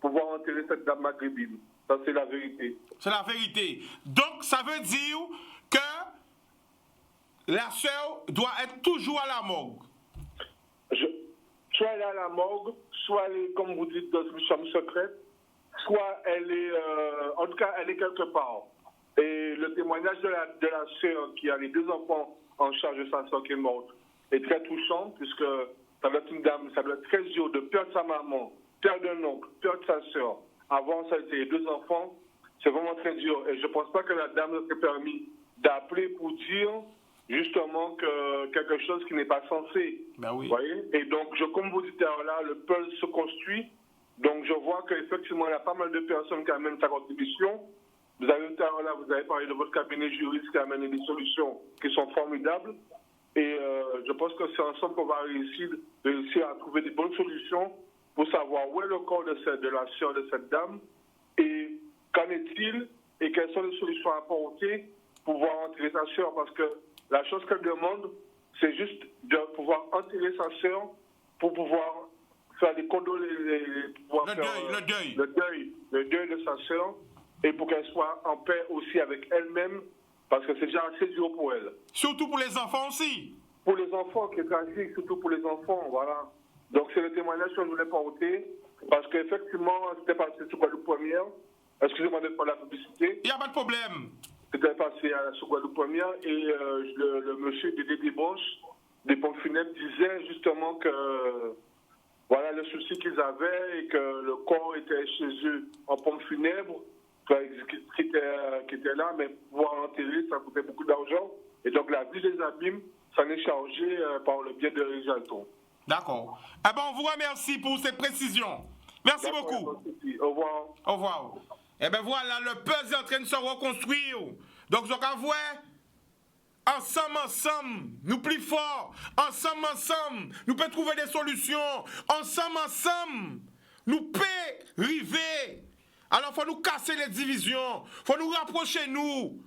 pour pouvoir enterrer cette dame maghrébine. Ça, c'est la vérité. C'est la vérité. Donc, ça veut dire que la sœur doit être toujours à la morgue. Soit elle est à la morgue, soit elle est, comme vous dites, dans une chambre secrète, soit elle est, en tout cas, elle est quelque part. Et le témoignage de la sœur qui a les 2 enfants en charge de sa sœur qui est morte est très touchant, puisque ça doit être une dame, ça doit être très dur de perdre sa maman, perdre un oncle, perdre sa sœur. Avant, ça a été les 2 enfants. C'est vraiment très dur. Et je ne pense pas que la dame ne s'est permis d'appeler pour dire justement que quelque chose qui n'est pas censé. Ben oui. Vous voyez? Et donc, comme vous dites là, le peuple se construit. Donc, je vois qu'effectivement, il y a pas mal de personnes qui amènent sa contribution. Vous avez parlé de votre cabinet juriste qui amène des solutions qui sont formidables. Et je pense que c'est ensemble qu'on va réussir à trouver des bonnes solutions pour savoir où est le corps de la sœur de cette dame et qu'en est-il et quelles sont les solutions à apporter pour pouvoir enterrer sa sœur. Parce que la chose qu'elle demande, c'est juste de pouvoir enterrer sa sœur pour pouvoir faire des condoléances, le deuil de sa sœur et pour qu'elle soit en paix aussi avec elle-même parce que c'est déjà assez dur pour elle. Surtout pour les enfants aussi. Pour les enfants, qui est tragique, surtout pour les enfants, voilà. Donc c'est le témoignage que je voulais porter, parce qu'effectivement, c'était passé sur Guadeloupe Première. Excusez-moi de faire la publicité. Il n'y a pas de problème. C'était passé sur Guadeloupe Première et le monsieur des Branches, des pompes funèbres, disait justement que voilà le souci qu'ils avaient et que le corps était chez eux en pompe funèbre, qui était là, mais pour pouvoir l'enterrer, ça coûtait beaucoup d'argent. Et donc la ville des Abîmes s'en est chargée par le biais de Jalton. D'accord. Eh bien, on vous remercie pour ces précisions. Merci beaucoup. Au revoir. Au revoir. Eh bien, voilà, le peuple est en train de se reconstruire. Donc, je vais voir, ensemble, nous plus forts. Ensemble, nous pouvons trouver des solutions. Ensemble, nous pouvons arriver. Alors, il faut nous casser les divisions. Il faut nous rapprocher, nous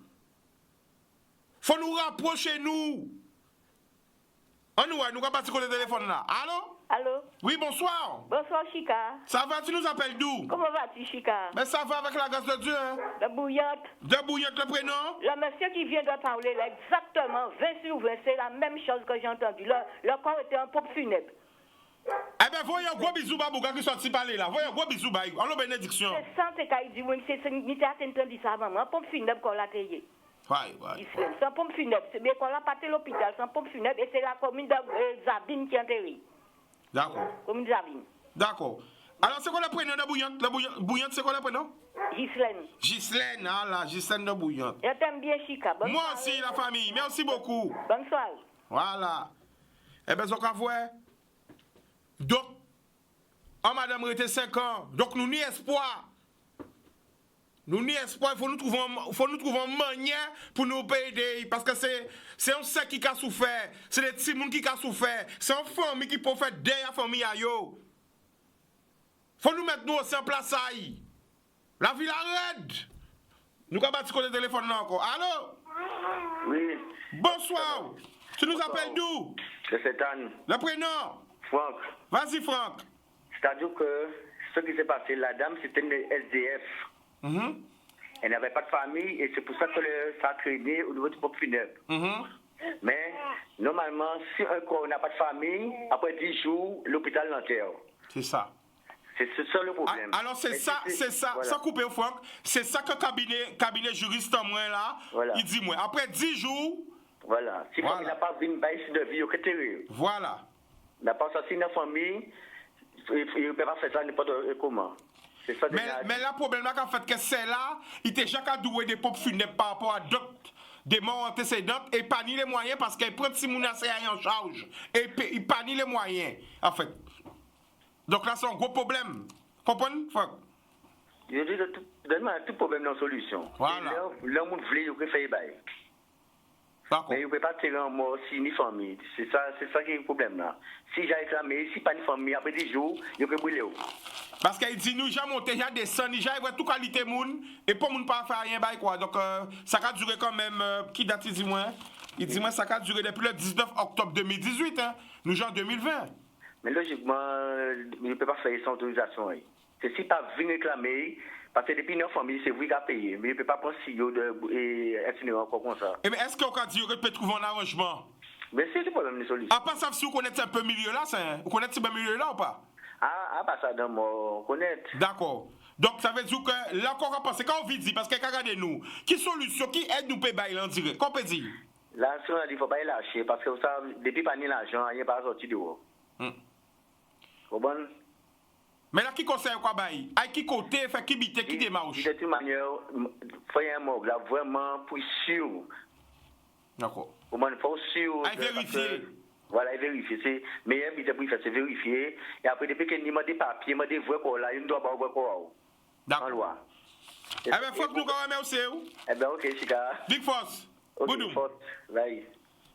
allons passer sur le téléphone là. Allô? Allô? Oui, bonsoir. Bonsoir, Chica. Ça va, tu nous appelles d'où? Comment vas-tu, Chica? Mais ça va avec la grâce de Dieu. Hein? De Bouillotte. De Bouillotte, le prénom? Le monsieur qui vient de parler là, exactement, 20 sur 20, c'est la même chose que j'ai entendu. Le corps était un pompe funèbre. Eh bien, voyez un gros bisou, Babouka, qui sorti parler là. Voyez un gros bisou, Bayou. Allô, bénédiction. C'est ça, c'est qu'il dit, oui, c'est ni entendu ça, maman. Pompe funèbre qu'on l'a payé. Ouais. Sans pompe funèbre. C'est bien qu'on l'a pas l'hôpital, sans pompe funèbre. Et c'est la commune de Zabine qui a enterré. D'accord. Commune de Zabine. D'accord. Alors, c'est quoi le prénom de Bouillante? La Bouillante, c'est quoi le prénom? Ghislaine. Ghislaine, ah là, Ghislaine de Bouillante. Je t'aime bien, Chica. Bonne Moi soirée. aussi, la famille. Merci beaucoup. Bonne soirée. Voilà. Eh bien, ça voir. Donc, madame était 5 ans. Donc, nous n'y espoir. Nous n'y espoir. Il faut nous trouver une manière pour nous aider. Parce que c'est un seul qui a souffert. C'est des petits gens qui a souffert. C'est une famille qui peut faire derrière la famille. Faut nous mettre nous aussi en place. La ville arrête. Nous avons battu le téléphone là encore. Allô? Oui. Bonsoir. Tu nous appelles d'où? De Satan. Le prénom? Franck. Vas-y, Franck. C'est-à-dire que ce qui s'est passé, la dame, c'était une SDF. Elle n'avait pas de famille et c'est pour ça que ça a traîné au niveau du peuple funèbre. Mais normalement, si un corps n'a pas de famille, après 10 jours, l'hôpital l'enterre. C'est ça. C'est ça le problème. Alors c'est ça, voilà. Sans couper au Franck, c'est ça que le cabinet juriste en moi là, voilà. Il dit moi. Après 10 jours. Voilà. Si voilà. il n'a pas vu une baisse de vie, il est voilà. Il n'a pas assassiné la famille, il ne peut pas faire ça n'importe comment. Ça mais le problème là, qu'en fait, que c'est là, il était déjà doué des pompes funèbres par rapport à d'autres. Des morts antécédentes et pas ni les moyens parce qu'elle prend si mon assez en charge et il pas ni les moyens en fait. Donc là c'est un gros problème. Comprenez? Je dis donne-moi tout problème dans la solution. Voilà. L'homme voulait il peut faire bail. Mais il ne peut pas tirer en mort si ni famille. C'est ça qui est le problème là. Si j'ai réclamé, si pas ni famille, après 10 jours, il peut brûler. Parce qu'il dit nous j'ai monté, j'ai descendu, j'ai tout qualité moun et pour moun pas faire rien bail quoi. Donc ça a duré quand même qui date il dit moi? Il dit moi ça a duré depuis le 19 octobre 2018 hein. Nous sommes en 2020. Mais logiquement, il ne peut pas faire sans autorisation. C'est si pas venir réclamer, parce que depuis notre famille, c'est vous qui a payé. Mais il ne peut pas prendre CEO et être encore comme ça. Et mais est-ce qu'on dit qu'on peut trouver un arrangement? Mais c'est le problème de solution. À part ça, si vous connaissez un peu milieu là, vous connaissez ce milieu là ou pas? Ah, pas ça, donc, on connaît. D'accord. Donc ça veut dire que là, qu'on va penser, quand on vit dit, parce que regardez-nous, qui solution, qui aide nous peut bailler en direct? Qu'on peut dire? Là, si on a dit, il ne faut pas y lâcher, parce que ça, depuis pas ni l'argent, il n'y a pas sorti de haut. Bon. Mais là, qui conseille quoi bailler? À qui côté, fait qui bite, qui démarche? De toute manière, il faut y avoir là, vraiment, pour sûr. D'accord. Il faut sûr. À vérifier. Voilà, vérifier. C'est meilleur but pour faire, c'est vérifier. Et après, depuis qu'il y a des papiers, il y a des vrais corps là, il ne doit pas avoir corps. D'accord. En loi. Eh bien, faut que nous remercions aussi. Eh bien, ok, Chica. Big Force. Big Force. Bye.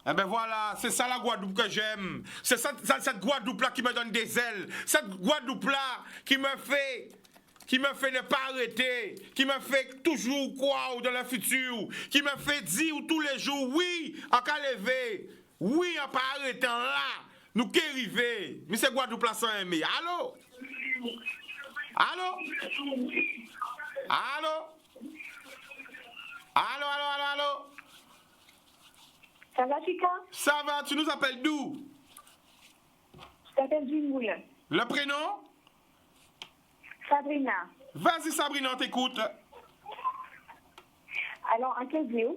Eh ben voilà, c'est ça la Guadeloupe que j'aime. C'est cette Guadeloupe là qui me donne des ailes. Cette Guadeloupe là qui me fait ne pas arrêter, qui me fait toujours croire dans le futur, qui me fait dire tous les jours oui, à qu'à lever, oui, à pas arrêter là, nous qui arriver. Mais c'est Guadeloupe là sans aimer. Allô? Allô? Allô? Allô, allô, allô, allô? Ça va, Chica? Ça va, tu nous appelles d'où? Je t'appelle du Moulin. Le prénom? Sabrina. Vas-y Sabrina, on t'écoute. Alors, en quel vidéo,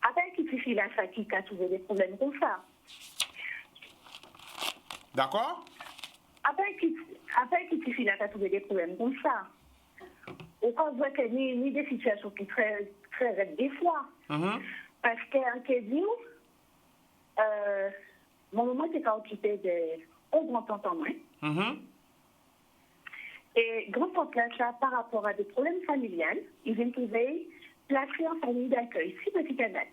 après qu'il suffit là, ça qui a trouvé des problèmes comme ça. D'accord? Après qu'il suffit là, ça a trouvé des problèmes comme ça. On peut voir qu'il y a des situations qui sont très raides des fois. Parce qu'en quel vidéo, mon maman était occupée de grand-tante en moins. Et grand-tante là, par rapport à des problèmes familiales, ils viennent trouver placés en famille d'accueil, si petit Canada.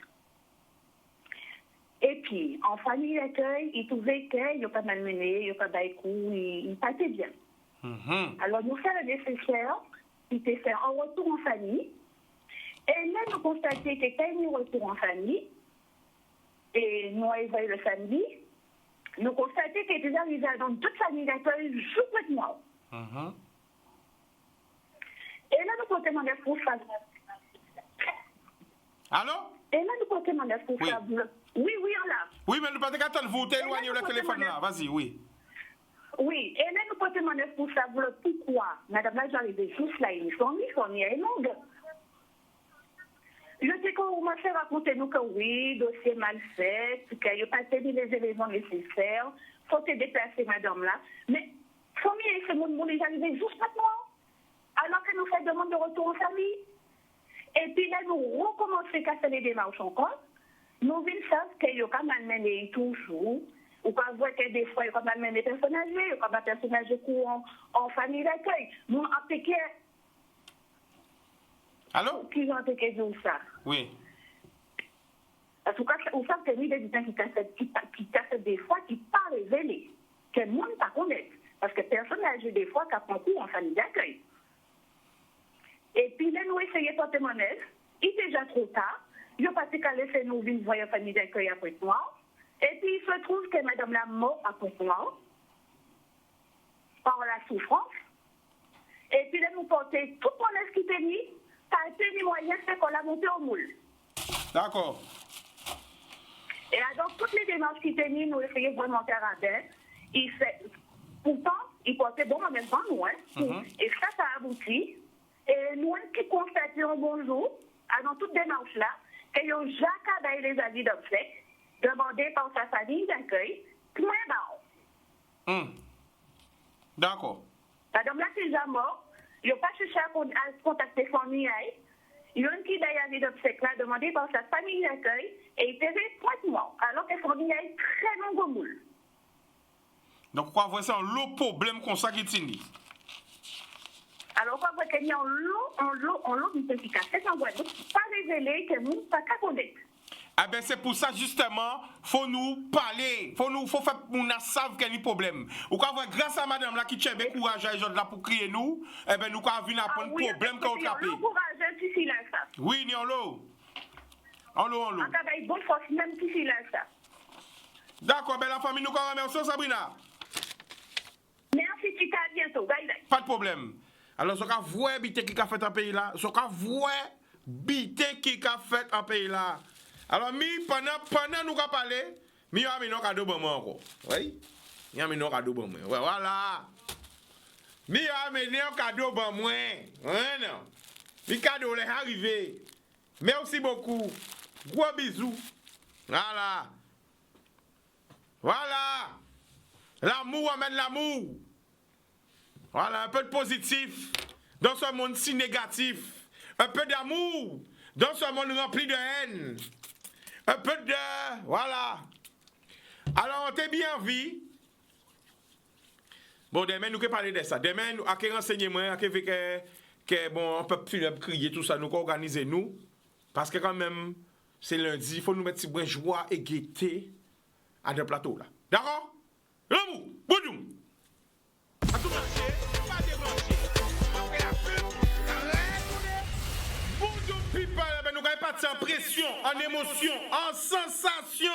Et puis, en famille d'accueil, ils trouvaient qu'ils n'ont pas malmené, ils n'ont pas baillé coup, ils passaient bien. Alors, nous faisons le nécessaire, ils étaient fait un retour en famille. Et là, nous constatons que quand ils retour en famille, et nous avons évalué le samedi, nous constatons qu'ils étaient arrivés dans toute famille d'accueil juste moi. Et là, nous comptons demander pour ça. Allô? Et là, nous comptons demander pour ça. Oui, on l'a. Oui, mais nous pas qu'attendre vous t'éloigner le téléphone là. Vas-y, oui. Oui, et là, nous portons mon pour savoir pourquoi. Madame là, j'arrive juste là, ils sont longue. Je sais qu'on m'a fait raconter nous que oui, dossier mal fait, qu'il n'y a pas tenu les éléments nécessaires, il faut te déplacer, madame là. Mais, famille, c'est mon monde, j'arrive juste maintenant, alors que nous faisons demande de retour en famille. Et puis là, nous recommençons à faire les démarches encore. Nous venons savoir qu'il y a quand même mené toujours. Ou quand vous voyez que des fois, il y a quand même mené des personnes âgées, il y a quand même des personnes âgées en famille d'accueil. Nous, en piqué. Allô? Qui ont piqué de ça? Oui. En tout cas, vous savez que nous, des gens qui cassent des fois, qui ne pas révélés, que le monde ne pas connaît. Parce que personne âgée, des fois, qui a concours en famille d'accueil. Et puis là, nous essayons de porter mon aide. Il est déjà trop tard. Il n'y a pas qu'à laisser nous venir voir la famille d'accueil après moi. Et puis, il se trouve que madame la mort après moi, par la souffrance. Et puis là, nous portons tout mon aide qui était mis, par le moyen, c'est qu'on l'a monté au moule. D'accord. Et alors, toutes les démarches qui étaient mises, nous essayons de remonter à radin. Pourtant, il portait bon en même temps, nous. Et ça a abouti. Et nous, qui constatons bonjour, dans toute démarche-là, qu'il y a Jacques les avis d'obsèques, demandés par sa famille d'accueil, point barre. D'accord. Madame là, c'est déjà mort. Il n'a pas cherché à contacter son famille. Il y a une qui d'ailleurs avis d'obsèques là, demandé par sa famille d'accueil, et il était pointement, alors que son famille est très long au moule. Donc, quoi, vous c'est un lot problème comme ça qui est. Alors, on voit qu'il y a un lot d'efficace. C'est en Guadeloupe, pas révélé que nous, pas qu'à connaître. Ah ben c'est pour ça justement, faut nous parler, faut faire pour nous savoir qu'il y a un problème. Ou quand grâce à madame là qui tient bien courage à là pour crier nous, eh ben nous quand venir apprendre problème qu'on trappe. Oui, ni en l'eau. En l'eau. En cas de bonne force même si là ça. D'accord, ben la famille nous remercie Sabrina. Merci, Tika, à bientôt. Bye bye. Pas de problème. Alors, ce qu'a voix bité qui a fait un pays là, ce qu'a voix bité qui a fait un pays là. Alors, pendant nous avons parlé, nous avons mis un cadeau pour moi encore. Oui? Nous avons mis un cadeau pour moi. Voilà. Nous avons mis un cadeau pour moi. Non. Le cadeau est arrivé. Merci beaucoup. Gros bisous. Voilà. Voilà. L'amour amène l'amour. Voilà, un peu de positif dans ce monde si négatif. Un peu d'amour dans ce monde rempli de haine. Un peu de... Voilà. Alors, on t'a bien vu. Bon, demain, nous allons parler de ça. Demain, nous allons renseigner moi, que bon, on peut crier tout ça, nous organiser nous. Parce que quand même, c'est lundi, il faut nous mettre si bonne joie et gaieté à deux plateaux là. D'accord? L'amour, bonjour. À tout marché, pas débranché. Après la pub, bonjour people, ben nous allons partir en pression, en émotion, en sensation.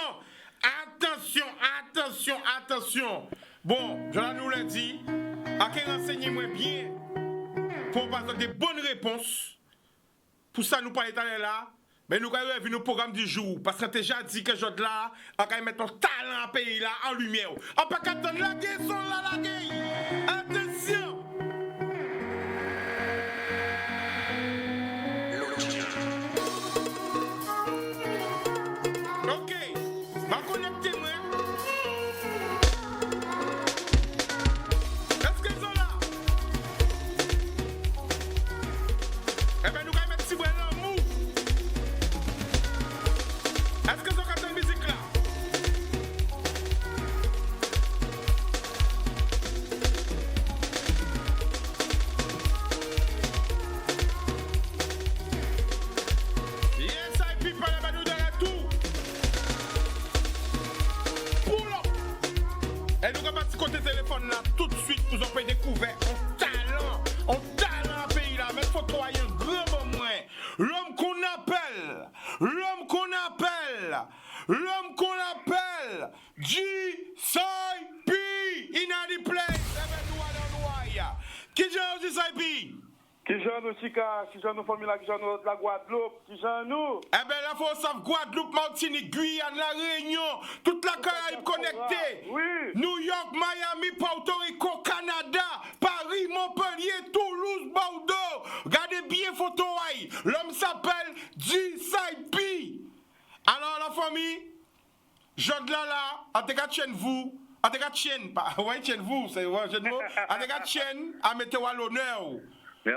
Attention. Bon, je nous l'ai dit, à qui renseignez-moi bien pour passer des bonnes réponses. Pour ça, nous parlons là, mais nous allons revenir au programme du jour. Parce que déjà dit que je là, on va mettre ton talent en pays là, en lumière. On peut pas attendre la guerre, la guerre. Attention! Ok, va connecter moi. Est-ce qu'ils sont là? Eh bien, nous allons mettre si bon en mou. Est-ce que vous avez une musique là? Yes, I people, eh nous donnons tout. Pull up. Et nous allons passer côté téléphone là tout de suite pour vous découvrir un talent en pays là. Mais il faut croire un grand moment. L'homme qu'on appelle G-Side-P in the place. Qui j'ai G-Side-P? Qui j'en nous Chica, qui j'en nous famille là, qui j'en nous la Guadeloupe, qui j'en nous. Eh ben là, faut savoir Guadeloupe, Martinique, Guyane, La Réunion, toute la Caraïbe connectée. Oui. New York, Miami, Porto Rico, Canada, Paris, Montpellier, Toulouse, Bordeaux. Regardez bien photo aïe. L'homme s'appelle G-Side-P. Alors la famille, Jodla là, en tout cas tienne vous, en tout cas tienne, pas, ouais tienne vous, c'est un jeu de mots, en tout cas tienne à mettre à l'honneur.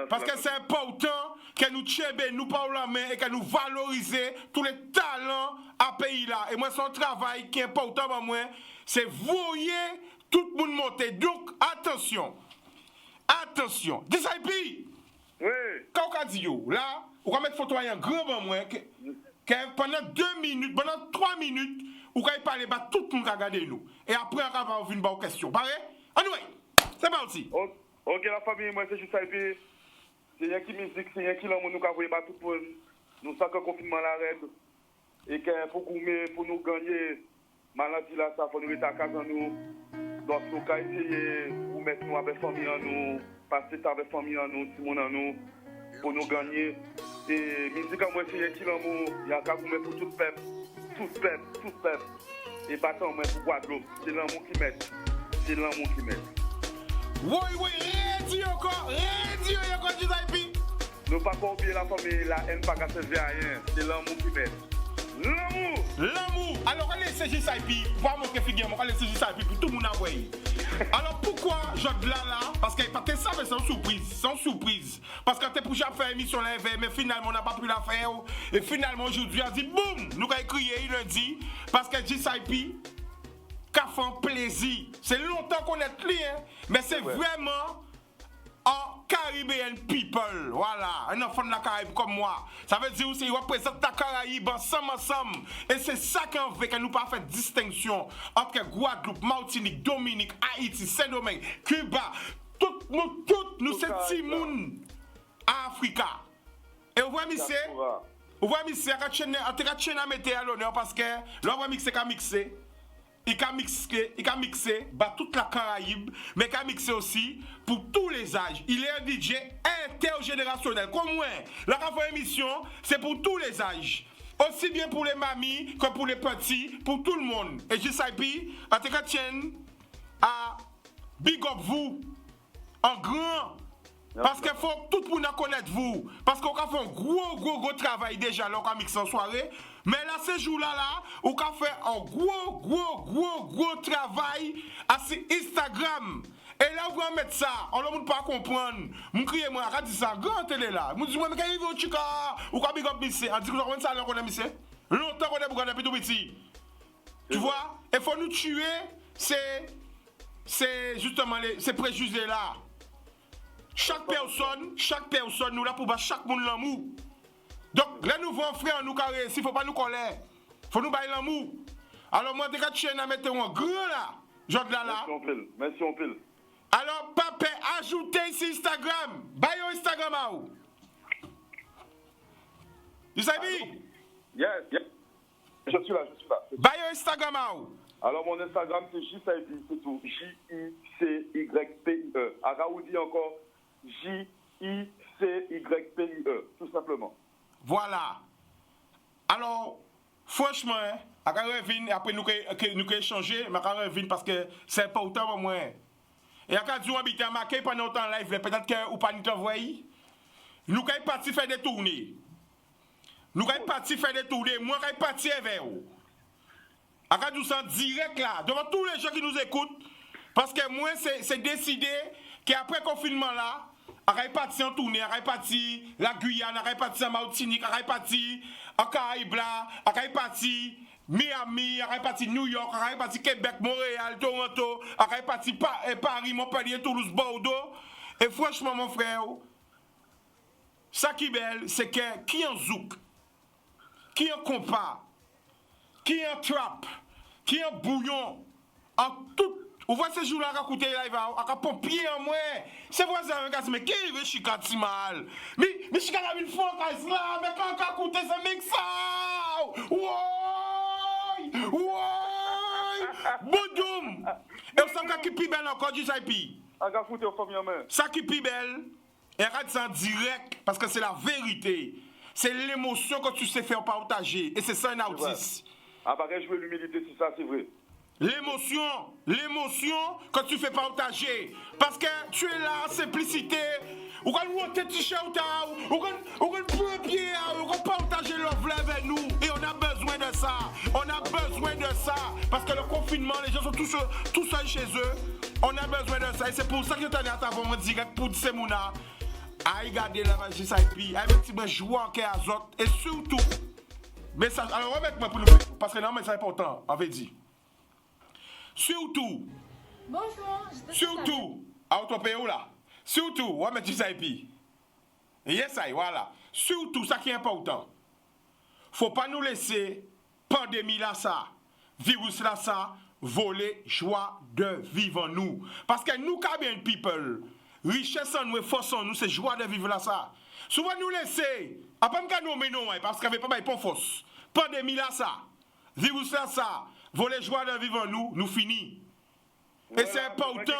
Parce que c'est important que nous tiennes, nous parlons la main et que nous valorisons tous les talents à pays là. Et moi, son travail qui est important pour moi, c'est voyer tout le monde monter. Donc, attention. Attention. Disciple. Oui. Quand on dit là, on va mettre photo un grand pour moi que pendant 2 minutes, pendant 3 minutes, on va parler, bah, tout le monde va regarder nous. Et après, on va venir aux questions. Pareil? Anyway, c'est parti. Ok, la famille, moi, c'est juste ça. C'est rien qui musique, c'est rien qui l'homme nous avons pas tout le monde. Nous savons que le confinement l'arrête. Et que pour nous gagner, maladie là, ça faut nous rester à casa nous. Donc, nous avons essayé de mettre nous avec famille en nous, passer avec famille en nous, tout le monde en nous, pour nous gagner. Et musique, moi, c'est rien qui l'homme, il y a qu'à vous mettre pour tout le peuple. Tout le peuple. Et pas tant pour Guadeloupe. C'est l'amour qui met. C'est l'amour qui met. Oui, radio encore, Disciple. Ne pas oublier la famille, la haine pas qu'à servir à rien. C'est l'amour qui met. L'amour. Alors, allez, c'est Disciple. Voir mon figure, allez, c'est Disciple pour tout le monde à voir. Alors, pourquoi je là, parce qu'il n'y a pas que ça, mais sans surprise. Parce que tu es pour faire émission là, mais finalement, on n'a pas pu la faire. Et finalement, aujourd'hui, on dit, boum, nous avons crié lundi, parce que Disciple, qu'a fait plaisir. C'est longtemps qu'on est lié, mais c'est vraiment un Caribbean people. Voilà, un enfant de la Caraïbe comme moi. Ça veut dire aussi qu'il représente la Caraïbe ensemble. Et c'est ça qu'on veut, que nous pas faire distinction entre Guadeloupe, Martinique, Dominique, Haïti, Saint-Domingue, Cuba. Toutes nous c'est Timoun à Africa. Et vous voyez, monsieur, on va chaîne à mettre à l'honneur parce que là, on va mixer. Il a mixé toute la Caraïbe, mais il a mixé aussi pour tous les âges. Il est un DJ intergénérationnel. Comme moi, la émission, c'est pour tous les âges. Aussi bien pour les mamies que pour les petits, pour tout le monde. Et G-Side-P, en tout cas, tiens à big up vous, en grand. Parce qu'il faut que tout le monde connaisse vous. Parce qu'on a fait un gros travail déjà, là, on a mixé en soirée. Mais là, ce jour-là, on a fait un gros travail à Instagram. Et là, on va mettre ça. On ne peut pas comprendre. Je crie, moi, je dis ça, grand télé là. Je dis, mais quand il va au Chica, ou quand il va au Missé, on dit que ça, on a Missé. Longtemps qu'on a beaucoup de petit. Tu vois? Il faut nous tuer, c'est justement ces préjugés là. Chaque personne, nous là pour battre chaque monde l'amour. Donc, les nouveaux frères, nous carrés, s'il ne faut pas nous coller, il faut nous bailler l'amour. Alors, moi, je suis à mettre un grand là. Genre là. Merci, on pile. Alors, papa, ajoutez sur Instagram. Baille Instagram à où? Tu sais bien? Yeah. Je suis là. Baille Instagram à où? Alors, mon Instagram, c'est J-Side-P, c'est tout. J-I-C-Y-P-I-E. À Raoudi encore, J-I-C-Y-P-I-E, tout simplement. Voilà. Alors, franchement, après nous échanger, mais parce que c'est important pour moi. Et quand nous habitons à Maquet pendant longtemps live, peut-être que vous pas nous envoyer. Nous sommes partis faire des tournées. Moi, je suis parti vers vous. Quand nous sommes direct là, devant tous les gens qui nous écoutent, parce que moi, c'est décidé qu'après le confinement là, on est parti en tournée, on est parti la Guyane, on est parti en Martinique, on est parti en Caraïbes là, on est parti Miami, on est parti New York, on est parti Québec, Montréal, Toronto, on est parti Paris, Montpellier, Toulouse, Bordeaux. Et franchement, mon frère, ça qui est belle, c'est que qui en zouk, qui en compas, qui en trap, qui en bouillon, en tout. Vous voyez ces jours-là, à côté live, à pompier en moi. C'est voisin, mais qui veut Chica mal? Mais Chica a une fois là, mais quand à côté, c'est mix ça. Boudoum. Et on s'en qui plus belle encore du Saipi. Ça qui plus belle, Et regarde ça en direct, parce que c'est la vérité. C'est l'émotion que tu sais faire partager. Et c'est ça un artiste. Ah, pareil, je veux l'humilité, c'est ça, c'est vrai. L'émotion que tu fais partager. Parce que tu es là, simplicité. Ou quand nous tes t-shirts, ou quand tu pied, ou quand partager leur vlog avec nous. Et on a besoin de ça. On a besoin de ça. Parce que le confinement, les gens sont tous seuls chez eux. On a besoin de ça. Et c'est pour ça que je t'en ai à en direct pour dire Mouna. À regarder la magie, ça et puis, à jouer en cœur à autres. Et surtout, message. Alors, remettez-moi pour le faire. Parce que non, mais c'est important, on veut dire. Surtout. Bonjour. Surtout. À votre pays là. Surtout, ouais, mais tu sais, et puis. Yes, voilà. Surtout, ça qui est important. Faut pas nous laisser, pandémie là, ça, virus là, ça, voler joie de vivre en nous. Parce que nous, Caribbean people, richesse en nous et force en nous, c'est joie de vivre là, ça. Souvent nous laisser, après qu'à nous, mais non, parce qu'il n'y avait pas de force. Pandémie là, ça, virus là, ça, voler joie de vivre en nous, nous finit. Et c'est important.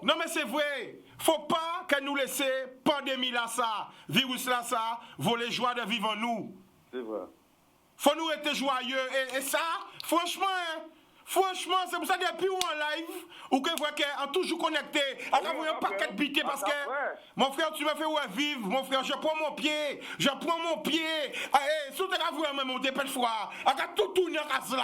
Non mais c'est vrai. Faut pas que nous laisser pandémie là ça, virus là ça, voler joie de vivre en nous. C'est vrai. Faut nous être joyeux et ça, franchement, c'est pour ça que depuis en live, ou que vous voyez qu'on toujours connecté, on a un paquet de piquets parce que mon frère, tu m'as fait vivre, mon frère, je prends mon pied, si tu as vraiment monté pas de fois, on a tout tourné en casse là.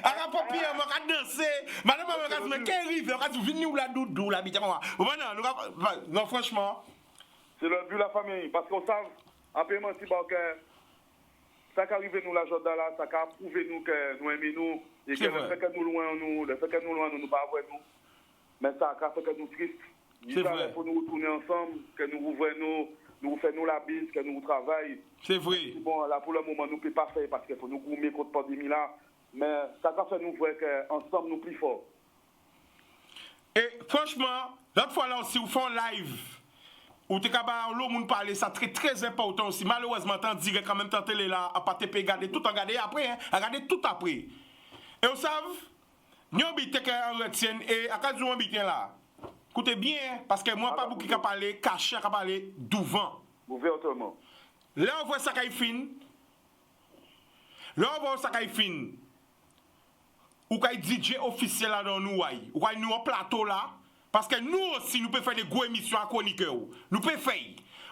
A papier, on va danser. Madame, on va quel rive, on va venir où la doudou, la bite. Non, franchement. C'est le but de la famille. Parce qu'on sait, en paiement, si ça qui arrive nous la journée là, ça qui a prouvé nous que nous aimons nous, et que le fait que nous loin nous pas voir nous. Mais ça a fait que nous tristes. C'est vrai. Il faut nous retourner ensemble, que nous ouvrons nous faisons la bise, que nous travaillons. C'est vrai. Bon, là pour le moment, nous ne pouvons pas faire parce qu'il faut nous gommer contre la pandémie là. Mais ça a fait nous voir qu'ensemble, nous plus forts. Et franchement, l'autre fois là aussi, vous faites un live. Où tu as l'autre monde parler, ça très très important aussi. Malheureusement, tu direct quand même ta télé là, à pas te regarder tout, regarder après, hein, regarder tout après. Et vous savez, nous habitons en retient et à cause de nous habitons là. Écoutez bien, parce que moi, pas beaucoup qui a parlé, caché, qui a parlé devant. Ouvertement. Là, on voit ça qui est fin. Là, on voit ça qui est fin. Ou qu'il y a DJ officiel là dans nous, ou qu'il y a nous en plateau là. Parce que nous aussi, nous pouvons faire des grosses émissions à chroniqueurs. Nous pouvons faire.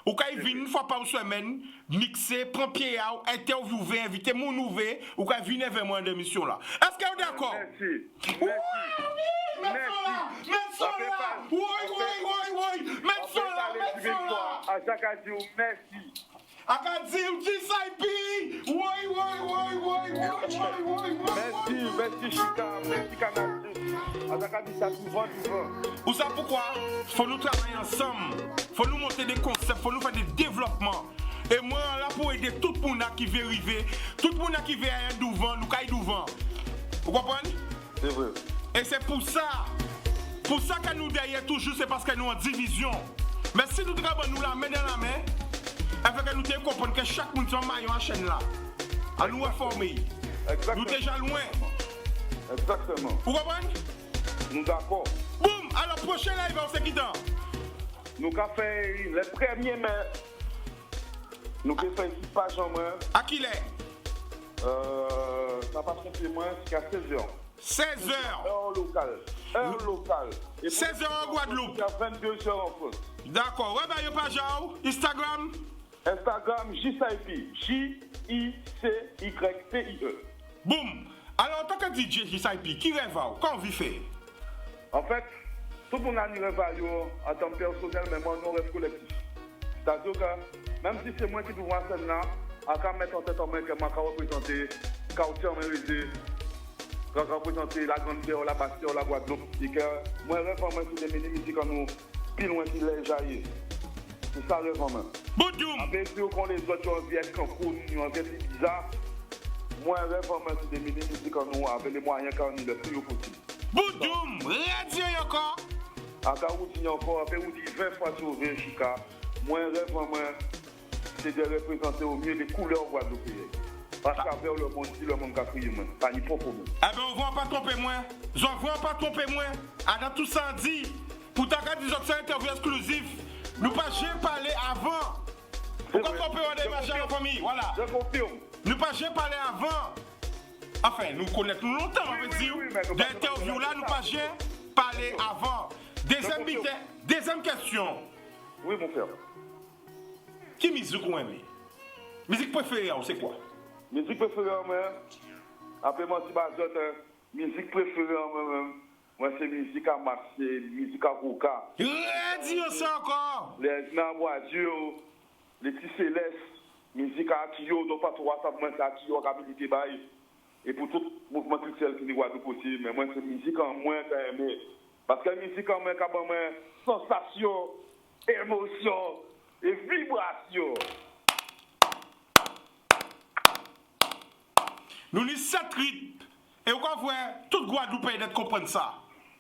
Ou qu'il y a une fois par semaine, mixer, prendre pied à interviewer, inviter mon nouveau, ou qu'il y a venir vers moi dans l'émission là. Est-ce que vous êtes d'accord? Merci. Oui. Mettre ça là. À chaque adieu, merci. Akadzi, dis ça et puis. Oui. Merci, Chika. Merci, Canadien. À chaque adieu, ça souvent. Vous savez pourquoi? Faut nous travailler ensemble. Faut nous monter des concepts, faut nous faire des développements. Et moi, là, pour aider tout le monde qui veut arriver, tout le monde qui veut aller devant, nous caille devant. Vous comprenez? C'est vrai. Et c'est pour ça que nous derrière toujours, c'est parce que nous en division. Mais si nous travaillons nous la main dans la main, afin que nous devons comprendre que chaque monde est maillon en chaîne là. À nous informer. Nous déjà loin. Exactement. Vous comprenez? Nous d'accord. Boum! Alors prochain live, on se quitte. Nous avons fait le 1er mai. Nous avons fait 6 pages en main. À qui l'est? Ça va tromper moi jusqu'à 16h. 16h. Heure locale. 16h en Guadeloupe. Jusqu'à 22h en France. D'accord. Ouais, bah, y'a pas Jao. Instagram? Instagram, JCIP. J-I-C-Y-P-I-E. Boum. Alors, en tant que DJ JCIP, qui rêve à quand on vit fait? En fait, tout le monde a un rêve en tant que personnel, mais moi, non rêve collectif. C'est-à-dire que, même si c'est moi qui dois voir scène là, à quand mettre en tête en main que je vais représenter Quartier en Mérisée, je vais représenter la Grande-Terre, la Bastille, la Guadeloupe, et que moi, rêve en main sur des mini-musiques en nous, plus loin qu'il est jailli. C'est ça, rêve en main. Boudoum! Après, si on les autres ont viennent comme nous, en fait, bizarre, moi, rêve en main sur des mini-musiques en nous, avec les moyens qu'on a le plus possible. Boudoum! Radio encore! À Karoudi encore, après, on dit 20 fois sur 20 Chica. Moi, rêve en main, c'est de représenter au mieux les couleurs guadeloupéennes. Parce qu'après, le monde dit, le monde a crié, moi. Pas ni propos, moi. Eh ben, on ne va pas tromper moi. On ne va pas tromper moi. Dans tout ça dit, pour ta carte des interview exclusive, nous pas jamais parler avant. Pourquoi on peut avoir des machins en famille? Voilà. Je confirme. Nous pas jamais parler avant. Enfin, nous connaissons longtemps, on veut dire. D'interview là, nous pas jamais parler avant. Deuxième question. Oui, mon frère. Qui musique vous aimez? Musique préférée, c'est quoi? Musique préférée, moi. Après, moi, si je musique préférée, moi, c'est musique à marcher, musique à coca. Dis ça encore. Les Namoisieux, les petits célestes, musique à Akio, donc pas trop ça, moi, c'est Akio, habilité bail. Et pour tout mouvement culturel qui n'est pas possible, mais moi, c'est musique en moins quand même. Parce que la musique en moins, quand même, sensation, émotion et vibration. Nous avons 7 rythmes. Et on va voir, toute Guadeloupe peut être comprendre ça.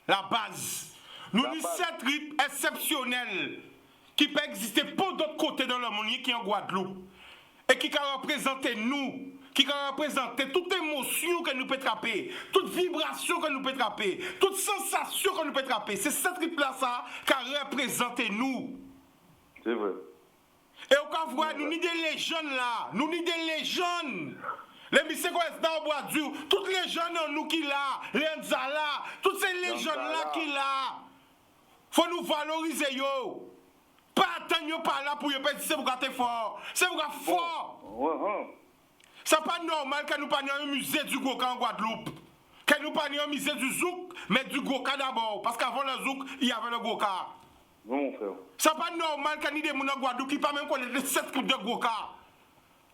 La base. Nous avons 7 rythmes exceptionnels qui peuvent exister pour d'autres côtés dans le monde qui est en Guadeloupe. Et qui peuvent représenter nous. Qui peuvent représenter toute émotion que nous pouvons attraper. Toute vibration que nous pouvons attraper. Toute sensation que nous pouvons attraper. C'est 7 rythmes-là ça qui représentent nous. C'est vrai. Et on va voir, nous avons des légendes là. Nous avons des légendes. Les messieurs qui sont en bois dur, toutes les jeunes en nous qui là, les Nzala, toutes ces légendes là qui là. Faut nous valoriser yo. Pas attendre par là pour y dire c'est vous gâter fort. C'est vous gâter fort. C'est pas normal que nous pas un musée du Goka en Guadeloupe. Que nous pas un musée du Zouk, mais du Goka d'abord. Parce qu'avant le Zouk, il y avait le Goka. Non, mon frère. C'est pas normal qu'il y ait des gens en Guadeloupe qui pas même connaître les 7 groupes de Goka.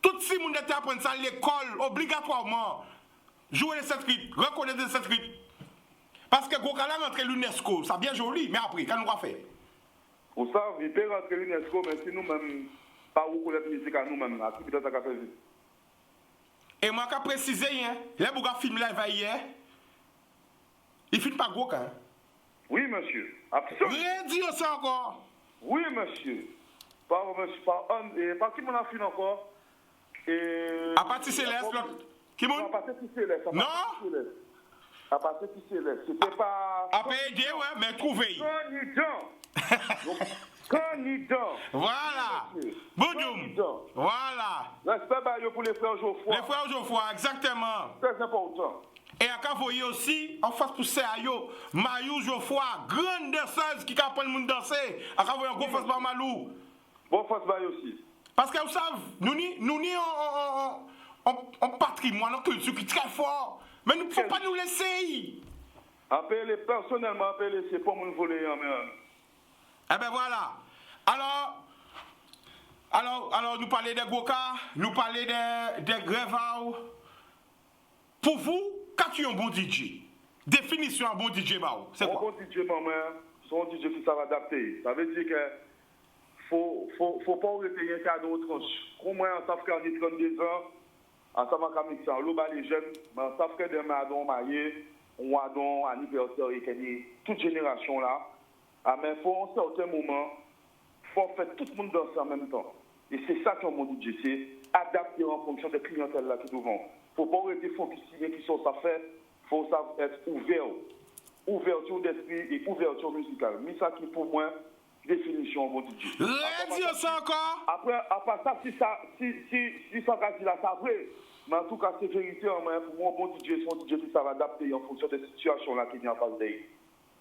Tout si moun était apprendre ça à l'école, obligatoirement. Jouer les 7 rythmes, reconnaître les 7 rythmes. Parce que Goka là rentre l'UNESCO, ça bien joli, mais après, qu'est-ce qu'on va faire? Pour ça, il peut rentrer l'UNESCO, mais si nous-mêmes, pas reconnaître la musique à nous-mêmes, à qui ça fait vite. Et moi, je préciser, les Bouga film là, hier, il filme pas Goka. Hein? Oui, monsieur. Absolument. Dis ça encore. Oui, monsieur. Par qui m'en a fini encore? À partir Céleste, qui m'en? À partir Céleste. Non? À partir Céleste. C'était pas. À PD, ouais, mais trouvez. Candidat. Voilà. Boudjoum. Voilà. Respect pour les frères Geoffroy. Les frères Geoffroy, exactement. Très important. Et à vous voyez aussi, en face pour ça, Mayou Geoffroy, grande danseuse qui apprend le monde danser. À vous voyez un gros face par Malou. Bon face Baye aussi. Parce que vous savez, nous en patrimoine, en culture qui est très fort. Mais nous ne pouvons pas nous laisser. Appelez personnellement, appelez, c'est pas mon voler en main. Eh ben voilà. Alors nous parlons des Goka, nous parlons des Grévaux. Pour vous, qu'est-ce qu'un bon DJ? Définition un bon DJ, c'est quoi? Un bon DJ, c'est un DJ qui s'est adapté. Ça veut dire que faut pas rester un cadeau de tranche. Au moins, on sait qu'on est 32 ans, ensemble avec Mixer, les jeunes, mais on sait que demain, on a marié, on a un anniversaire, et qu'il y a toute génération là. Mais il faut, en certain moment, faut faire tout le monde danser en même temps. Et c'est ça qu'on m'a dit, c'est adapter en fonction des clientèles là qui devant. Il ne faut pas rester focusé qui sont ça fait, il faut être ouvert. Ouverture d'esprit et ouverture musicale. Mais ça qui pour moi, définition mon DJ. Dis ça encore. Après ça, si ça va dire là, ça vrai. Mais en tout cas, c'est vérité, pour moi, un bon DJ, c'est un DJ qui va adapter en fonction des situations là qui viennent en face d'eux.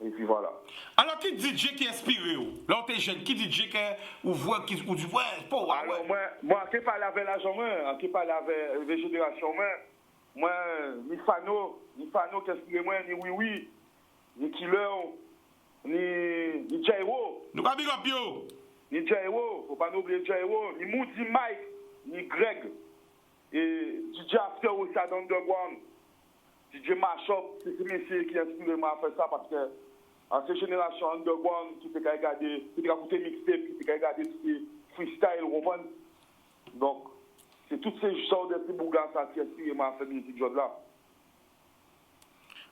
Et puis voilà. Alors, qui DJ qui inspire vous? Là, t'es jeune, qui DJ qui ou voit qui ou du ouais, pas ouais. Alors moi qui parle avec l'agent moi, qui parle avec les générations moi, ni Fano qui inspire moi, ni oui, ni Killer, ni Jairo. Nous pas big up yo. Ni Jairo, faut pas oublier Jairo, ni Moody Mike, ni Greg. Et DJ After aussi à Underground. DJ Mashop, c'est ce monsieur qui inspire moi à faire ça parce que en cette génération underground, tu peux regarder, tu peux écouter mixtape, tu peux regarder freestyle, roman. Donc, c'est toutes ces sortes de petits bougas qui inspirent moi à faire musique job là.